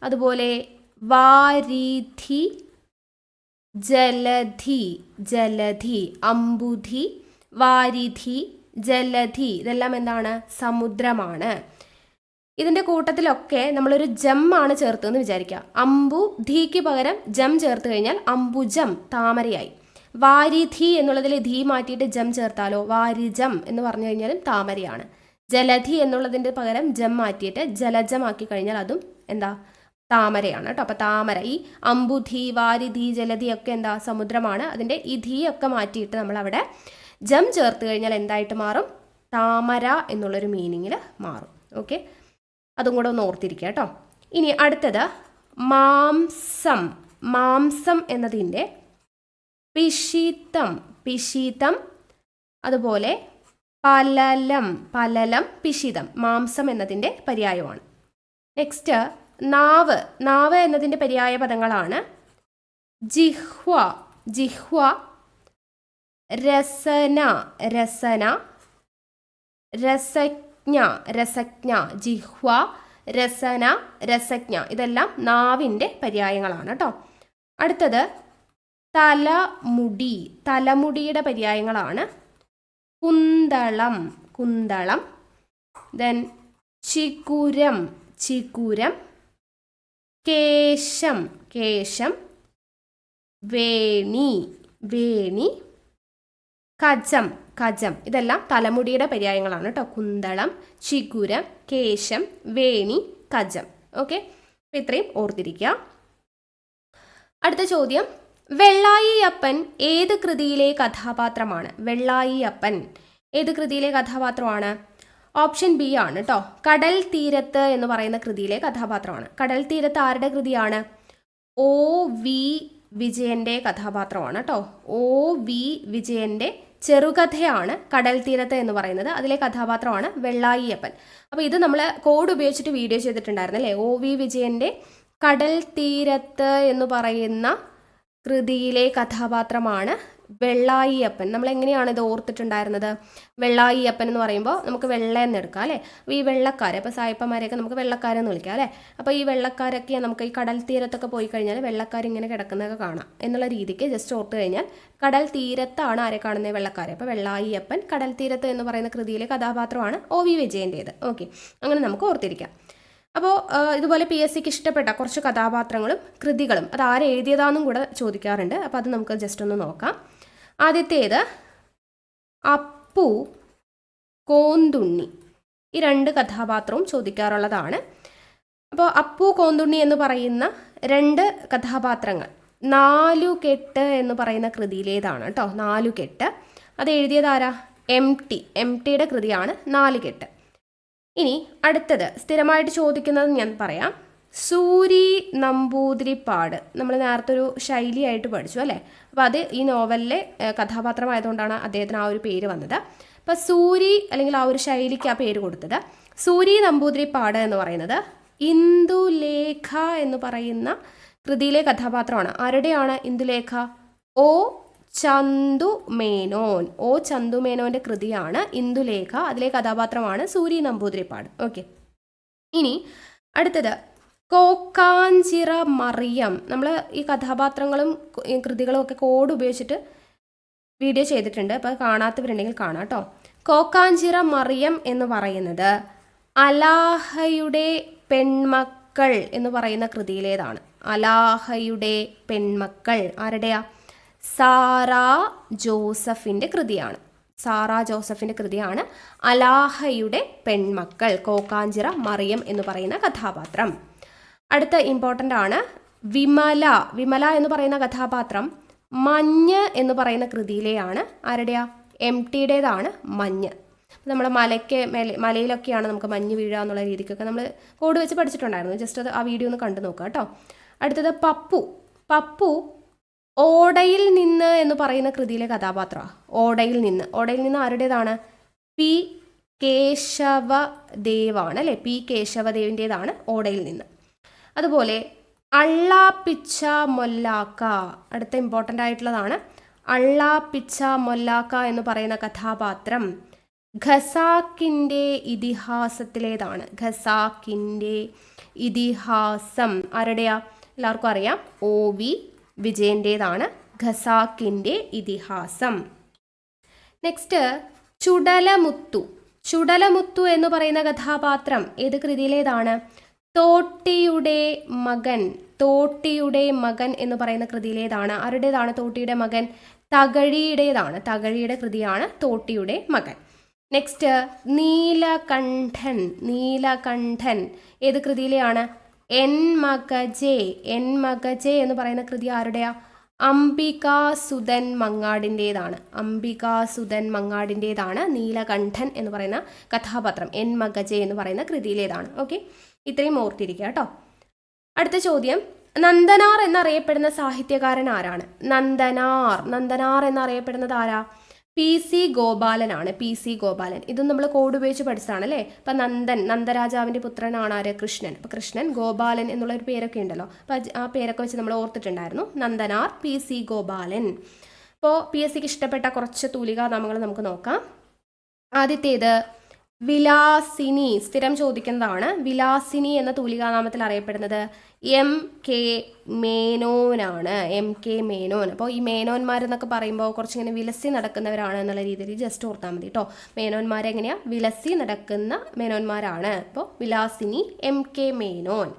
അതുപോലെ വാരിധി, ജലധി, ജലധി, അംബുധി, വാരിധി, ജലധി ഇതെല്ലാം എന്താണ്? സമുദ്രമാണ്. ഇതിൻ്റെ കൂട്ടത്തിലൊക്കെ നമ്മളൊരു ജം ആണ് ചേർത്തെന്ന് വിചാരിക്കുക. അംബു ധീക്ക് പകരം ജം ചേർത്ത് കഴിഞ്ഞാൽ അംബുജം, താമരയായി. വാരിധി എന്നുള്ളതിൽ ധീ മാറ്റിയിട്ട് ജം ചേർത്താലോ വാരിജം എന്ന് പറഞ്ഞു കഴിഞ്ഞാലും താമരയാണ്. ജലധി എന്നുള്ളതിൻ്റെ പകരം ജം മാറ്റിയിട്ട് ജലജമാക്കി കഴിഞ്ഞാൽ അതും എന്താ? താമരയാണ് കേട്ടോ. അപ്പോൾ താമര, ഈ അംബുധി, വാരിധി, ജലധി ഒക്കെ എന്താ? സമുദ്രമാണ്. അതിൻ്റെ ഈ ധീ ഒക്കെ മാറ്റിയിട്ട് നമ്മൾ അവിടെ ജം ചേർത്ത് കഴിഞ്ഞാൽ എന്തായിട്ട് മാറും? താമര എന്നുള്ളൊരു മീനിങ്ങിൽ മാറും. ഓക്കെ, അതും കൂടെ ഒന്ന് ഓർത്തിരിക്കുക കേട്ടോ. ഇനി അടുത്തത് മാംസം. മാംസം എന്നതിൻ്റെ പിശിതം, പിശിതം, അതുപോലെ പലലം, പലലം, പിശിതം മാംസം എന്നതിൻ്റെ പര്യായമാണ്. നെക്സ്റ്റ് നാവ്. നാവ് എന്നതിൻ്റെ പര്യായ പദങ്ങളാണ് ജിഹ്വ, ജിഹ്വ, രസന, രസന, രസജ്ഞ, രസജ്ഞ, ജിഹ്വ, രസന, രസജ്ഞ ഇതെല്ലാം നാവിൻ്റെ പര്യായങ്ങളാണ് കേട്ടോ. അടുത്തത് തലമുടി, തലമുടിയുടെ പര്യായങ്ങളാണ്. കുന്തളം, കുന്തളം. ദെൻ ചികുരം, ചികുരം. കേശം, കേശം. വേണി, വേണി. കജം, കജം ഇതെല്ലാം തലമുടിയുടെ പര്യായങ്ങളാണ് കേട്ടോ. കുന്തളം, ചികുരം, കേശം, വേണി, കജം. ഓക്കെ, അപ്പോൾ ഇത്രയും ഓർത്തിരിക്കുക. അടുത്ത ചോദ്യം, വെള്ളായി അപ്പൻ ഏത് കൃതിയിലെ കഥാപാത്രമാണ്? വെള്ളായി അപ്പൻ ഏത് കൃതിയിലെ കഥാപാത്രമാണ്? ഓപ്ഷൻ ബി ആണ് കേട്ടോ. കടൽ തീരത്ത് എന്ന് പറയുന്ന കൃതിയിലെ കഥാപാത്രമാണ്. കടൽ തീരത്ത് ആരുടെ കൃതിയാണ്? ഒ വി വിജയൻ്റെ കഥാപാത്രമാണ് കേട്ടോ. ഒ വി വിജയൻ്റെ ചെറുകഥയാണ് കടൽ തീരത്ത് എന്ന് പറയുന്നത്. അതിലെ കഥാപാത്രമാണ് വെള്ളായി അപ്പൻ. അപ്പോൾ ഇത് നമ്മൾ കോഡ് ഉപയോഗിച്ചിട്ട് വീഡിയോ ചെയ്തിട്ടുണ്ടായിരുന്നു അല്ലേ. ഒ വി വിജയൻ്റെ കടൽ തീരത്ത് എന്ന് പറയുന്ന കൃതിയിലെ കഥാപാത്രമാണ് വെള്ളായി അപ്പൻ. നമ്മൾ എങ്ങനെയാണ് ഇത് ഓർത്തിട്ടുണ്ടായിരുന്നത്? വെള്ളായി അപ്പൻ എന്ന് പറയുമ്പോൾ നമുക്ക് വെള്ള എന്ന് എടുക്കാം അല്ലേ. അപ്പോൾ ഈ വെള്ളക്കാർ, അപ്പോൾ സായിപ്പന്മാരെയൊക്കെ നമുക്ക് വെള്ളക്കാരെന്ന് വിളിക്കാം അല്ലേ. അപ്പോൾ ഈ വെള്ളക്കാരൊക്കെ നമുക്ക് ഈ കടൽ തീരത്തൊക്കെ പോയി കഴിഞ്ഞാൽ വെള്ളക്കാർ ഇങ്ങനെ കിടക്കുന്നതൊക്കെ കാണാം എന്നുള്ള രീതിക്ക് ജസ്റ്റ് ഓർത്ത് കഴിഞ്ഞാൽ കടൽ തീരത്താണ് ആരെ കാണുന്നത്? വെള്ളക്കാരെ. അപ്പോൾ വെള്ളായി അപ്പൻ കടൽ തീരത്ത് എന്ന് പറയുന്ന കൃതിയിലെ കഥാപാത്രമാണ് ഒ വി വിജയൻ്റേത്. ഓക്കെ, അങ്ങനെ നമുക്ക് ഓർത്തിരിക്കാം. അപ്പോൾ ഇതുപോലെ പി എസ് സിക്ക് ഇഷ്ടപ്പെട്ട കുറച്ച് കഥാപാത്രങ്ങളും കൃതികളും അത് ആരെഴുതിയതാണെന്നും കൂടെ ചോദിക്കാറുണ്ട്. അപ്പോൾ അത് നമുക്ക് ജസ്റ്റ് ഒന്ന് നോക്കാം. ആദ്യത്തേത് അപ്പു, കോന്തുണ്ണി. ഈ രണ്ട് കഥാപാത്രവും ചോദിക്കാറുള്ളതാണ്. അപ്പോൾ അപ്പു, കോന്തുണ്ണി എന്ന് പറയുന്ന രണ്ട് കഥാപാത്രങ്ങൾ നാലുകെട്ട് എന്ന് പറയുന്ന കൃതിയിലേതാണ് കേട്ടോ. നാലുകെട്ട് അത് എഴുതിയതാരാ? എം ടിയുടെ കൃതിയാണ് നാലുകെട്ട്. ഇനി അടുത്തത് സ്ഥിരമായിട്ട് ചോദിക്കുന്നത് ഞാൻ പറയാം. സൂരി നമ്പൂതിരിപ്പാട് നമ്മൾ നേരത്തെ ഒരു ശൈലിയായിട്ട് പഠിച്ചു അല്ലേ. അപ്പോൾ അത് ഈ നോവലിലെ കഥാപാത്രമായതുകൊണ്ടാണ് അദ്ദേഹത്തിന് ആ ഒരു പേര് വന്നത്. അപ്പോൾ സൂരി അല്ലെങ്കിൽ ആ ഒരു ശൈലിക്ക് ആ പേര് കൊടുത്തത്. സൂരി നമ്പൂതിരിപ്പാട് എന്ന് പറയുന്നത് ഇന്ദുലേഖ എന്ന് പറയുന്ന കൃതിയിലെ കഥാപാത്രമാണ്. ആരുടെയാണ് ഇന്ദുലേഖ? ഒ ചന്തുമേനോൻ. ഒ ചന്തുമേനോൻ്റെ കൃതിയാണ് ഇന്ദുലേഖ. അതിലെ കഥാപാത്രമാണ് സൂരി നമ്പൂതിരിപ്പാട്. ഓക്കെ, ഇനി അടുത്തത് കോക്കാഞ്ചിറ മറിയം. നമ്മൾ ഈ കഥാപാത്രങ്ങളും കൃതികളും ഒക്കെ കോഡ് ഉപയോഗിച്ചിട്ട് വീഡിയോ ചെയ്തിട്ടുണ്ട്. അപ്പോൾ കാണാത്തവരുണ്ടെങ്കിൽ കാണാം കേട്ടോ. കോക്കാഞ്ചിറ മറിയം എന്ന് പറയുന്നത് അലാഹയുടെ പെൺമക്കൾ എന്ന് പറയുന്ന കൃതിയിലേതാണ്. അലാഹയുടെ പെൺമക്കൾ ആരുടെയാ? സാറാ ജോസഫിൻ്റെ കൃതിയാണ്. സാറാ ജോസഫിൻ്റെ കൃതിയാണ് അലാഹയുടെ പെൺമക്കൾ, കോക്കാഞ്ചിറ മറിയം എന്ന് പറയുന്ന കഥാപാത്രം. അടുത്ത ഇമ്പോർട്ടൻ്റ് ആണ് വിമല. വിമല എന്ന് പറയുന്ന കഥാപാത്രം മഞ്ഞ് എന്ന് പറയുന്ന കൃതിയിലെയാണ്. ആരുടെയാ? എം ടിയുടേതാണ് മഞ്ഞ്. നമ്മുടെ മലയിലൊക്കെയാണ് നമുക്ക് മഞ്ഞ് വീഴുക എന്നുള്ള രീതിക്കൊക്കെ നമ്മൾ കോഡ് വെച്ച് പഠിച്ചിട്ടുണ്ടായിരുന്നു. ജസ്റ്റ് അത് ആ വീഡിയോ ഒന്ന് കണ്ടു നോക്കുക കേട്ടോ. അടുത്തത് പപ്പു. പപ്പു ഓടയിൽ നിന്ന് എന്ന് പറയുന്ന കൃതിയിലെ കഥാപാത്രമാണ്. ഓടയിൽ നിന്ന് ആരുടേതാണ്? പി കേശവദേവാണ് അല്ലേ. പി കേശവദേവിൻ്റേതാണ് ഓടയിൽ നിന്ന്. അതുപോലെ അള്ളാപ്പിച്ച മൊല്ലാക്ക. അടുത്ത ഇമ്പോർട്ടൻ്റ് ആയിട്ടുള്ളതാണ് അള്ളാപ്പിച്ച മൊല്ലാക്ക എന്ന് പറയുന്ന കഥാപാത്രം ഖസാക്കിൻ്റെ ഇതിഹാസത്തിലേതാണ്. ഖസാക്കിൻ്റെ ഇതിഹാസം ആരുടെയാ? എല്ലാവർക്കും അറിയാം, ഒ വി വിജയൻ്റേതാണ് ഖസാക്കിൻ്റെ ഇതിഹാസം. നെക്സ്റ്റ് ചുടലമുത്തു. ചുടലമുത്തു എന്ന് പറയുന്ന കഥാപാത്രം ഏത് കൃതിയിലേതാണ്? തോട്ടിയുടെ മകൻ. തോട്ടിയുടെ മകൻ എന്ന് പറയുന്ന കൃതിയിലേതാണ്. ആരുടേതാണ് തോട്ടിയുടെ മകൻ? തകഴിയുടേതാണ്. തകഴിയുടെ കൃതിയാണ് തോട്ടിയുടെ മകൻ. നെക്സ്റ്റ് നീലകണ്ഠൻ. നീലകണ്ഠൻ ഏത് കൃതിയിലെയാണ്? എൻ മകജെ. എൻ മകജെ എന്ന് പറയുന്ന കൃതി ആരുടെയാ? അംബികാസുധൻ മങ്ങാടിൻ്റേതാണ്. അംബികാസുധൻ മങ്ങാടിൻ്റേതാണ് നീലകണ്ഠൻ എന്ന് പറയുന്ന കഥാപാത്രം. എൻ മകജെ എന്ന് പറയുന്ന കൃതിയിലേതാണ്. ഓക്കെ, ഇത്രയും ഓർത്തിരിക്കുക കേട്ടോ. അടുത്ത ചോദ്യം, നന്ദനാർ എന്നറിയപ്പെടുന്ന സാഹിത്യകാരൻ ആരാണ്? നന്ദനാർ എന്നറിയപ്പെടുന്നത് ആരാ? പി സി ഗോപാലനാണ്. P C Gopalan. ഇതും നമ്മൾ കോഡ് ഉപയോഗിച്ച് പഠിച്ചതാണ് അല്ലേ. അപ്പം നന്ദരാജാവിൻ്റെ പുത്രനാണ് ആര്? കൃഷ്ണൻ. അപ്പോൾ കൃഷ്ണൻ, ഗോപാലൻ എന്നുള്ളൊരു പേരൊക്കെ ഉണ്ടല്ലോ. അപ്പം ആ പേരൊക്കെ വെച്ച് നമ്മൾ ഓർത്തിട്ടുണ്ടായിരുന്നു. Nandanar, P C Gopalan. അപ്പോൾ പി എസ് സിക്ക് ഇഷ്ടപ്പെട്ട കുറച്ച് തൂലികാനാമങ്ങൾ നമുക്ക് നോക്കാം. ആദ്യത്തേത് വിലാസിനി സ്ഥിരം ചോദിക്കുന്നതാണ്. വിലാസിനി എന്ന തൂലികാനാമത്തിൽ അറിയപ്പെടുന്നത് എം കെ മേനോനാണ്. M K Menon. അപ്പോൾ ഈ മേനോന്മാരെന്നൊക്കെ പറയുമ്പോൾ കുറച്ചിങ്ങനെ വിലസി നടക്കുന്നവരാണ് എന്നുള്ള രീതിയിൽ ജസ്റ്റ് ഓർത്താൽ മതി കേട്ടോ. മേനോന്മാരെങ്ങനെയാണ്? വിലസി നടക്കുന്ന മേനോന്മാരാണ്. അപ്പോൾ Vilasini M K Menon.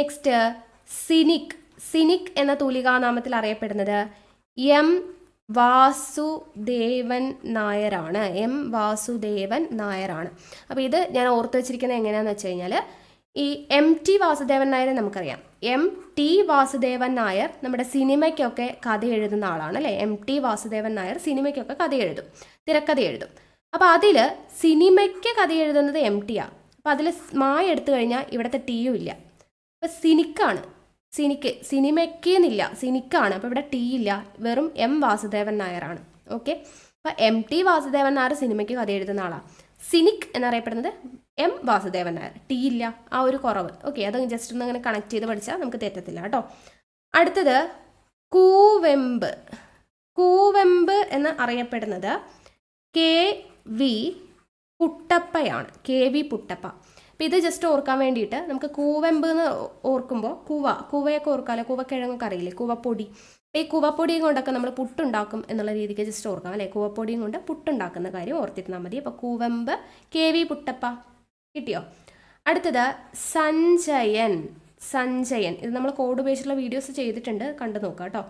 Next scenic. Scenic എന്ന തൂലികാനാമത്തിൽ അറിയപ്പെടുന്നത് എം വാസുദേവൻ നായരാണ്. എം വാസുദേവൻ നായരാണ്. അപ്പോൾ ഇത് ഞാൻ ഓർത്ത് വെച്ചിരിക്കുന്നത് എങ്ങനെയാണെന്ന് വെച്ച് കഴിഞ്ഞാൽ, ഈ എം ടി വാസുദേവൻ നായരെ നമുക്കറിയാം. എം ടി വാസുദേവൻ നായർ നമ്മുടെ സിനിമയ്ക്കൊക്കെ കഥ എഴുതുന്ന ആളാണ് അല്ലേ. എം ടി വാസുദേവൻ നായർ സിനിമയ്ക്കൊക്കെ കഥ എഴുതും, തിരക്കഥ എഴുതും. അപ്പോൾ അതിൽ സിനിമയ്ക്ക് കഥ എഴുതുന്നത് എം ടി ആണ്. അപ്പോൾ അതിൽ മായ എടുത്തു കഴിഞ്ഞാൽ ഇവിടുത്തെ ടിയും ഇല്ല. അപ്പോൾ സിനിക്കാണ്. സിനിമയ്ക്ക് എന്നില്ല, സിനിക്കാണ്. അപ്പോൾ ഇവിടെ ടി ഇല്ല, വെറും എം വാസുദേവൻ നായരാണ്. ഓക്കെ. അപ്പോൾ എം ടി വാസുദേവൻ നായർ സിനിമയ്ക്ക് കഥ എഴുതുന്ന ആളാണ്. സിനിക് എന്നറിയപ്പെടുന്നത് എം വാസുദേവൻ നായർ. ടി ഇല്ല, ആ ഒരു കുറവ്. ഓക്കെ, അത് ജസ്റ്റ് ഒന്ന് അങ്ങനെ കണക്ട് ചെയ്ത് പഠിച്ചാൽ നമുക്ക് തെറ്റത്തില്ല കേട്ടോ. അടുത്തത് കൂവെമ്പ്. കൂവെമ്പ് എന്ന് അറിയപ്പെടുന്നത് കെ വി പുട്ടപ്പയാണ്. K V Puttappa. അപ്പോൾ ഇത് ജസ്റ്റ് ഓർക്കാൻ വേണ്ടിയിട്ട് നമുക്ക് കൂവെമ്പ് എന്ന് ഓർക്കുമ്പോൾ കൂവയൊക്കെ ഓർക്കാമല്ലോ. കൂവക്കിഴങ്ങൊക്കെ അറിയില്ലേ, കൂവപ്പൊടി. ഈ കൂവപ്പൊടിയും കൊണ്ടൊക്കെ നമ്മൾ പുട്ടുണ്ടാക്കും എന്നുള്ള രീതിക്ക് ജസ്റ്റ് ഓർക്കാം അല്ലേ. കൂവപ്പൊടിയും കൊണ്ട് പുട്ടുണ്ടാക്കുന്ന കാര്യം ഓർത്തിരുന്നാൽ മതി. അപ്പോൾ കൂവെമ്പ്, കെ വി പുട്ടപ്പ. കിട്ടിയോ? അടുത്തത് സഞ്ജയൻ. സഞ്ജയൻ ഇത് നമ്മൾ കോഡ് ഉപയോഗിച്ചുള്ള വീഡിയോസ് ചെയ്തിട്ടുണ്ട്, കണ്ടു നോക്കാം കേട്ടോ.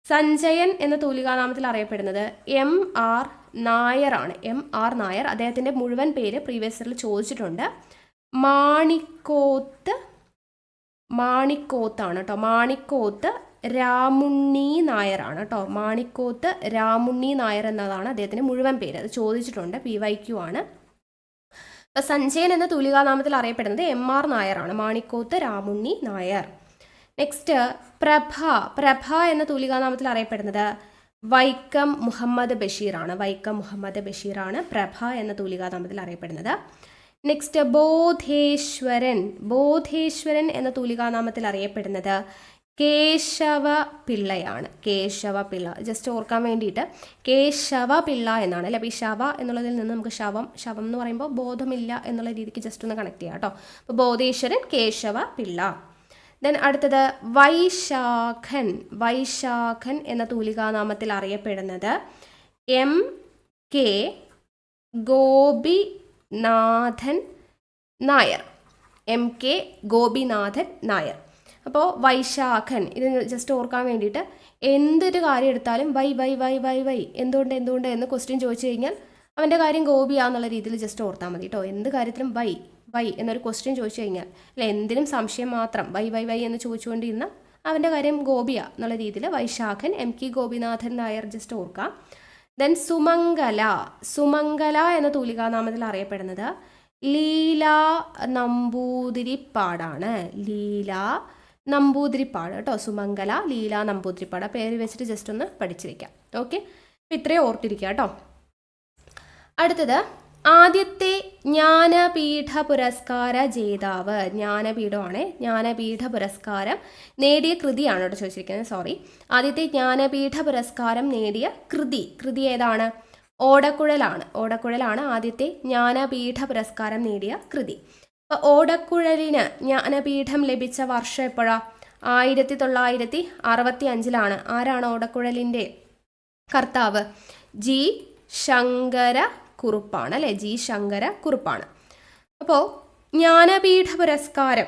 സഞ്ജയൻ എന്ന തൂലികാനാമത്തിൽ അറിയപ്പെടുന്നത് എം ആർ നായരാണ്. M R Nair. അദ്ദേഹത്തിൻ്റെ മുഴുവൻ പേര് പ്രീവിയസ് ഇയറിൽ ചോദിച്ചിട്ടുണ്ട്. മാണിക്കോത്താണ് കേട്ടോ. മാണിക്കോത്ത് രാമുണ്ണി നായരാണ് കേട്ടോ. മാണിക്കോത്ത് രാമുണ്ണി നായർ എന്നതാണ് അദ്ദേഹത്തിൻ്റെ മുഴുവൻ പേര്. അത് ചോദിച്ചിട്ടുണ്ട്, PYQ ആണ്. അപ്പോൾ സഞ്ജയൻ എന്ന തൂലികാനാമത്തിൽ അറിയപ്പെടുന്നത് എം ആർ നായരാണ്. മാണിക്കോത്ത് രാമുണ്ണി നായർ. നെക്സ്റ്റ് പ്രഭ. പ്രഭ എന്ന തൂലികാനാമത്തിൽ അറിയപ്പെടുന്നത് വൈക്കം മുഹമ്മദ് ബഷീറാണ്. വൈക്കം മുഹമ്മദ് ബഷീറാണ് പ്രഭ എന്ന തൂലികാനാമത്തിൽ അറിയപ്പെടുന്നത്. നെക്സ്റ്റ് ബോധേശ്വരൻ. ബോധേശ്വരൻ എന്ന തൂലികാനാമത്തിൽ അറിയപ്പെടുന്നത് കേശവ പിള്ളയാണ്. കേശവ പിള്ള ജസ്റ്റ് ഓർക്കാൻ വേണ്ടിയിട്ട് കേശവ പിള്ള എന്നാണ് അല്ലേ. അപ്പോൾ ഈ ശവ എന്നുള്ളതിൽ നിന്ന് നമുക്ക് ശവം എന്ന് പറയുമ്പോൾ ബോധമില്ല എന്നുള്ള രീതിക്ക് ജസ്റ്റ് ഒന്ന് കണക്ട് ചെയ്യാം കേട്ടോ. അപ്പോൾ ബോധേശ്വരൻ കേശവ പിള്ള. ദെൻ അടുത്തത് വൈശാഖൻ. വൈശാഖൻ എന്ന തൂലികാനാമത്തിൽ അറിയപ്പെടുന്നത് M K Gopinathan Nair. M K Gopinathan Nair. അപ്പോൾ വൈശാഖൻ ഇത് ജസ്റ്റ് ഓർക്കാൻ വേണ്ടിയിട്ട് എന്തൊരു കാര്യം എടുത്താലും why why why why why എന്തുകൊണ്ട് എന്ന് ക്വസ്റ്റ്യൻ ചോദിച്ചു കഴിഞ്ഞാൽ അവൻ്റെ കാര്യം ഗോപിയാന്നുള്ള രീതിയിൽ ജസ്റ്റ് ഓർത്താൽ മതി കേട്ടോ. എന്ത് കാര്യത്തിലും വൈ വൈ എന്നൊരു ക്വസ്റ്റ്യൻ ചോദിച്ചു കഴിഞ്ഞാൽ അല്ലെ, എന്തിനും സംശയം മാത്രം വൈ വൈ വൈ എന്ന് ചോദിച്ചുകൊണ്ടിരുന്ന അവൻ്റെ കാര്യം ഗോപിയ എന്നുള്ള രീതിയിൽ Vaisakhan M K Gopinathan Nair just ഓർക്കാം. ദെൻ സുമംഗല. സുമംഗല എന്ന തൂലികാനാമത്തിൽ അറിയപ്പെടുന്നത് ലീല നമ്പൂതിരിപ്പാടാണ്. ലീല നമ്പൂതിരിപ്പാട് കേട്ടോ. സുമംഗല ലീല നമ്പൂതിരിപ്പാട്. പേര് വെച്ചിട്ട് ജസ്റ്റ് ഒന്ന് പഠിച്ചു വയ്ക്കാം. ഓക്കെ, അപ്പം ഇത്രയും ഓർത്തിരിക്കുക കേട്ടോ. അടുത്തത് ആദ്യത്തെ ജ്ഞാനപീഠ പുരസ്കാര ജേതാവ്. ജ്ഞാനപീഠമാണ്. ജ്ഞാനപീഠ പുരസ്കാരം നേടിയ കൃതിയാണ് കേട്ടോ ചോദിച്ചിരിക്കുന്നത്. സോറി, ആദ്യത്തെ ജ്ഞാനപീഠ പുരസ്കാരം നേടിയ കൃതി ഏതാണ്? ഓടക്കുഴലാണ്. ഓടക്കുഴലാണ് ആദ്യത്തെ ജ്ഞാനപീഠ പുരസ്കാരം നേടിയ കൃതി. അപ്പോൾ ഓടക്കുഴലിന് ജ്ഞാനപീഠം ലഭിച്ച വർഷം എപ്പോഴാണ്? 1965 ആരാണ് ഓടക്കുഴലിൻ്റെ കർത്താവ്? ജി ശങ്കരക്കുറുപ്പാണ് അല്ലേ. ജി ശങ്കരക്കുറുപ്പാണ്. അപ്പോൾ ജ്ഞാനപീഠ പുരസ്കാരം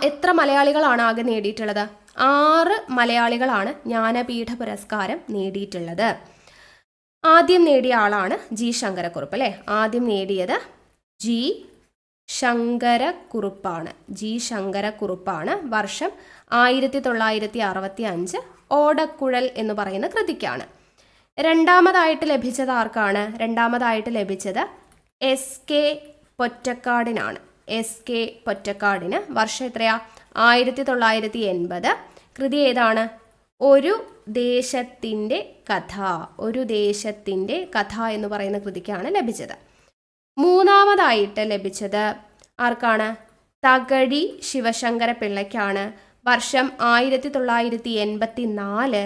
എത്ര മലയാളികളാണ് ആകെ നേടിയിട്ടുള്ളത്? 6 മലയാളികളാണ് ജ്ഞാനപീഠ പുരസ്കാരം നേടിയിട്ടുള്ളത്. ആദ്യം നേടിയ ആളാണ് ജി ശങ്കരക്കുറുപ്പ് അല്ലേ. ആദ്യം നേടിയത് ജി ശങ്കരക്കുറുപ്പാണ്. ജി ശങ്കരക്കുറുപ്പാണ്. വർഷം 1965 ഓടക്കുഴൽ എന്ന് പറയുന്ന കൃതിക്കാണ്. രണ്ടാമതായിട്ട് ലഭിച്ചത് ആർക്കാണ്? രണ്ടാമതായിട്ട് ലഭിച്ചത് SK പൊറ്റക്കാടിനാണ്. SK പൊറ്റക്കാടിന്. വർഷം എത്രയാ? 1980. കൃതി ഏതാണ്? ഒരു ദേശത്തിൻ്റെ കഥ. ഒരു ദേശത്തിൻ്റെ കഥ എന്ന് പറയുന്ന കൃതിക്കാണ് ലഭിച്ചത്. മൂന്നാമതായിട്ട് ലഭിച്ചത് ആർക്കാണ്? തകഴി ശിവശങ്കര പിള്ളയ്ക്കാണ്. വർഷം 1984.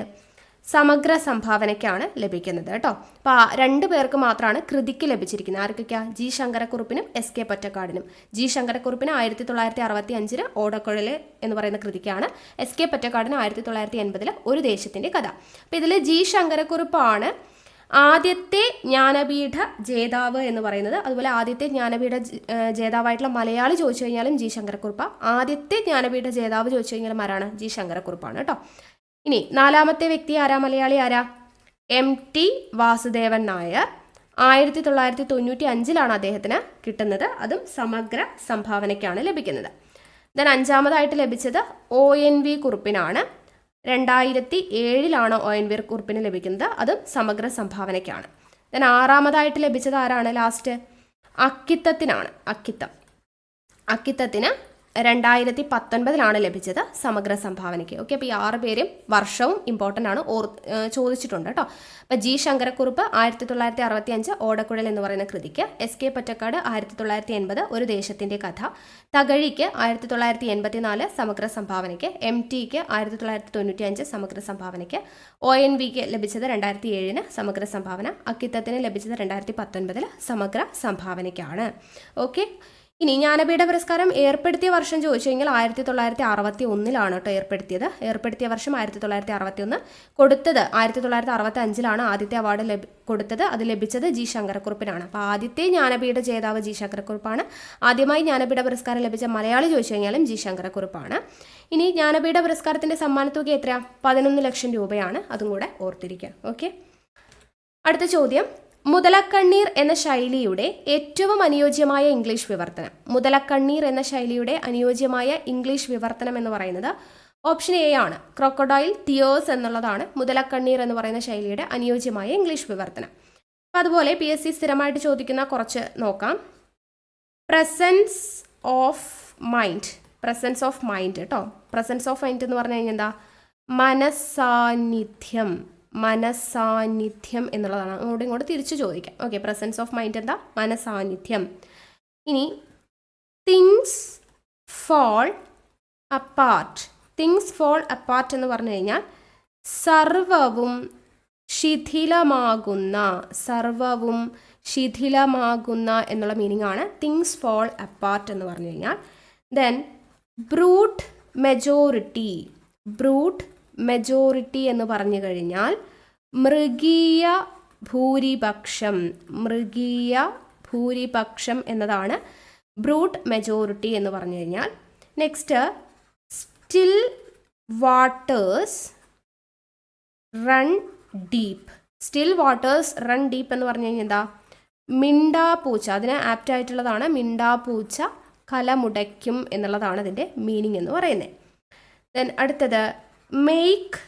സമഗ്ര സംഭാവനയ്ക്കാണ് ലഭിക്കുന്നത് കേട്ടോ. അപ്പോൾ 2 പേർക്ക് മാത്രമാണ് കൃതിക്ക് ലഭിച്ചിരിക്കുന്നത്. ആർക്കൊക്കെയാണ്? ജി ശങ്കരക്കുറുപ്പിനും എസ് കെ പൊറ്റക്കാടിനും. ജി ശങ്കരക്കുറുപ്പിന് 1965 ഓടക്കുഴൽ എന്ന് പറയുന്ന കൃതിക്കാണ്. എസ് കെ പൊറ്റക്കാടിന് 1980 ഒരു ദേശത്തിൻ്റെ കഥ. അപ്പോൾ ഇതിൽ ജി ശങ്കരക്കുറുപ്പാണ് ആദ്യത്തെ ജ്ഞാനപീഠ ജേതാവ് എന്ന് പറയുന്നത്. അതുപോലെ ആദ്യത്തെ ജ്ഞാനപീഠ ജേതാവായിട്ടുള്ള മലയാളി ചോദിച്ചു കഴിഞ്ഞാലും ജി ശങ്കരക്കുറുപ്പ. ആദ്യത്തെ ജ്ഞാനപീഠ ജേതാവ് ചോദിച്ചു കഴിഞ്ഞാലും ആരാണ്? ജി ശങ്കരക്കുറുപ്പാണ് കേട്ടോ. ഇനി 4ാമത്തെ വ്യക്തി ആരാ? മലയാളി ആരാ? MT വാസുദേവൻ നായർ. 1995 അദ്ദേഹത്തിന് കിട്ടുന്നത്. അതും സമഗ്ര സംഭാവനയ്ക്കാണ് ലഭിക്കുന്നത്. ദെൻ 5ാമതായിട്ട് ലഭിച്ചത് ONV കുറുപ്പിനാണ്. 2007 ONV കുറുപ്പിന് ലഭിക്കുന്നത്. അതും സമഗ്ര സംഭാവനയ്ക്കാണ്. ദെൻ 6ാമതായിട്ട് ലഭിച്ചത് ആരാണ്? ലാസ്റ്റ് അക്കിത്തത്തിനാണ്. അക്കിത്തത്തിന് 2019 ലഭിച്ചത് സമഗ്ര സംഭാവനയ്ക്ക്. ഓക്കെ, അപ്പോൾ ഈ 6 പേരും വർഷവും ഇമ്പോർട്ടൻ്റ് ആണ്, ചോദിച്ചിട്ടുണ്ട് കേട്ടോ. അപ്പോൾ ജി ശങ്കരക്കുറുപ്പ് 1965 ഓടക്കുഴൽ എന്ന് പറയുന്ന കൃതിക്ക്, എസ് കെ പൊറ്റക്കാട് 1980 ഒരു ദേശത്തിൻ്റെ കഥ, തകഴിക്ക് 1984 സമഗ്ര സംഭാവനയ്ക്ക്, MTക്ക് 1995 സമഗ്ര സംഭാവനയ്ക്ക്, ONVക്ക് ലഭിച്ചത് 2007 സമഗ്ര സംഭാവന, അക്കിത്തത്തിന് ലഭിച്ചത് 2019 സമഗ്ര സംഭാവനയ്ക്കാണ്. ഓക്കെ, ഇനി ജ്ഞാനപീഠ പുരസ്കാരം ഏർപ്പെടുത്തിയ വർഷം ചോദിച്ചു കഴിഞ്ഞാൽ 1961 കേട്ടോ ഏർപ്പെടുത്തിയ വർഷം 1961. കൊടുത്തത് 1965 ആദ്യത്തെ അവാർഡ് കൊടുത്തത്. അത് ലഭിച്ചത് ജി ശങ്കരക്കുറുപ്പിനാണ്. അപ്പോൾ ആദ്യത്തെ ജ്ഞാനപീഠ ജേതാവ് ജി ശങ്കരക്കുറുപ്പാണ്. ആദ്യമായി ജ്ഞാനപീഠ പുരസ്കാരം ലഭിച്ച മലയാളി ചോദിച്ചു കഴിഞ്ഞാലും ജി ശങ്കരക്കുറുപ്പാണ്. ഇനി ജ്ഞാനപീഠ പുരസ്കാരത്തിൻ്റെ സമ്മാനത്തുക എത്രയാണ്? 11 ലക്ഷം രൂപയാണ്. അതും കൂടെ ഓർത്തിരിക്കുക. ഓക്കെ, അടുത്ത ചോദ്യം, മുതലക്കണ്ണീർ എന്ന ശൈലിയുടെ ഏറ്റവും അനുയോജ്യമായ ഇംഗ്ലീഷ് വിവർത്തനം. മുതലക്കണ്ണീർ എന്ന ശൈലിയുടെ അനുയോജ്യമായ ഇംഗ്ലീഷ് വിവർത്തനം എന്ന് പറയുന്നത് ഓപ്ഷൻ എ ആണ്. ക്രോക്കഡൈൽ ടിയേഴ്സ് എന്നുള്ളതാണ് മുതലക്കണ്ണീർ എന്ന് പറയുന്ന ശൈലിയുടെ അനുയോജ്യമായ ഇംഗ്ലീഷ് വിവർത്തനം. അപ്പം അതുപോലെ PSC സ്ഥിരമായിട്ട് ചോദിക്കുന്ന കുറച്ച് നോക്കാം. പ്രസൻസ് ഓഫ് മൈൻഡ് കേട്ടോ. പ്രസൻസ് ഓഫ് മൈൻഡ് എന്ന് പറഞ്ഞു കഴിഞ്ഞാൽ എന്താ? മനസാന്നിധ്യം എന്നുള്ളതാണ്. അങ്ങോട്ടും ഇങ്ങോട്ട് തിരിച്ചു ചോദിക്കാം. ഓക്കെ, പ്രസൻസ് ഓഫ് മൈൻഡ് എന്താ? മനസാന്നിധ്യം. ഇനി തിങ്സ് ഫോൾ അപ്പാർട്ട് എന്ന് പറഞ്ഞു കഴിഞ്ഞാൽ സർവവും ശിഥിലമാകുന്ന എന്നുള്ള മീനിങ് ആണ് തിങ്സ് ഫോൾ അപ്പാർട്ട് എന്ന് പറഞ്ഞു കഴിഞ്ഞാൽ. ദെൻ ബ്രൂട്ട് മെജോറിറ്റി എന്ന് പറഞ്ഞു കഴിഞ്ഞാൽ മൃഗീയ ഭൂരിപക്ഷം എന്നതാണ് ബ്രൂട്ട് മെജോറിറ്റി എന്ന് പറഞ്ഞു കഴിഞ്ഞാൽ. Next, still waters run deep എന്ന് പറഞ്ഞു കഴിഞ്ഞാൽ എന്താ? മിണ്ടാപ്പൂച്ച. അതിന് ആപ്റ്റ് ആയിട്ടുള്ളതാണ് മിണ്ടാപ്പൂച്ച കലമുടയ്ക്കും എന്നുള്ളതാണ് അതിൻ്റെ മീനിങ് എന്ന് പറയുന്നത്. ദെൻ അടുത്തത് മേക്ക്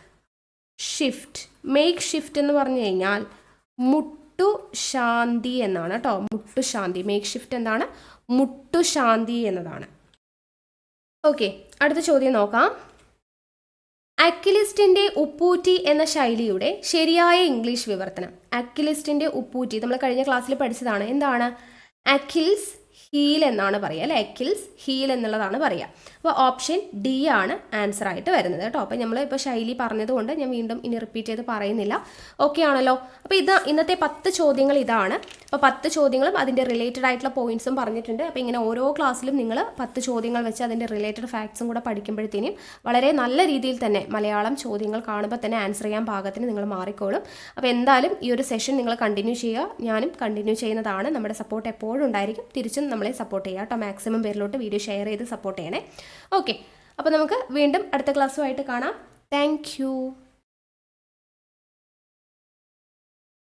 ഷിഫ്റ്റ് എന്ന് പറഞ്ഞു കഴിഞ്ഞാൽ മുട്ടുശാന്തി എന്നാണ് കേട്ടോ. മേക്ക് ഷിഫ്റ്റ് എന്താണ്? മുട്ടുശാന്തി എന്നതാണ്. ഓക്കെ, അടുത്ത ചോദ്യം നോക്കാം. അക്കിലിസ്റ്റിൻ്റെ ഉപ്പൂറ്റി എന്ന ശൈലിയുടെ ശരിയായ ഇംഗ്ലീഷ് വിവർത്തനം. അക്കിലിസ്റ്റിൻ്റെ ഉപ്പൂറ്റി നമ്മൾ കഴിഞ്ഞ ക്ലാസ്സിൽ പഠിച്ചതാണ്. എന്താണ്? അക്കിൽസ് ഹീൽ എന്നാണ് പറയുക അല്ലേ? അക്കിൽസ് ഹീൽ എന്നുള്ളതാണ് പറയുക. അപ്പോൾ ഓപ്ഷൻ ഡി ആണ് ആൻസർ ആയിട്ട് വരുന്നത് കേട്ടോ. അപ്പോൾ നമ്മൾ ഇപ്പോൾ ശൈലി പറഞ്ഞതുകൊണ്ട് ഞാൻ വീണ്ടും ഇനി റിപ്പീറ്റ് ചെയ്ത് പറയുന്നില്ല. ഓക്കെ ആണല്ലോ? അപ്പോൾ ഇന്നത്തെ 10 ചോദ്യങ്ങൾ ഇതാണ്. അപ്പോൾ 10 ചോദ്യങ്ങളും അതിൻ്റെ റിലേറ്റഡ് ആയിട്ടുള്ള പോയിന്റ്സും പറഞ്ഞിട്ടുണ്ട്. അപ്പോൾ ഇങ്ങനെ ഓരോ ക്ലാസ്സിലും നിങ്ങൾ 10 ചോദ്യങ്ങൾ വെച്ച് അതിൻ്റെ റിലേറ്റഡ് ഫാക്ട്സും കൂടെ പഠിക്കുമ്പോഴത്തേനും വളരെ നല്ല രീതിയിൽ തന്നെ മലയാളം ചോദ്യങ്ങൾ കാണുമ്പോൾ തന്നെ ആൻസർ ചെയ്യാൻ പാകത്തിന് നിങ്ങൾ മാറിക്കോളും. അപ്പോൾ എന്തായാലും ഈ ഒരു സെഷൻ നിങ്ങൾ കണ്ടിന്യൂ ചെയ്യുക. ഞാനും കണ്ടിന്യൂ ചെയ്യുന്നതാണ്. നമ്മുടെ സപ്പോർട്ട് എപ്പോഴും ഉണ്ടായിരിക്കും. തിരിച്ചും നമ്മളെ സപ്പോർട്ട് ചെയ്യുക കേട്ടോ. മാക്സിമം പേരിലോട്ട് വീഡിയോ ഷെയർ ചെയ്ത് സപ്പോർട്ട് ചെയ്യണേ. ഓക്കെ, അപ്പോൾ നമുക്ക് വീണ്ടും അടുത്ത ക്ലാസ്സുമായിട്ട് കാണാം. Thank you.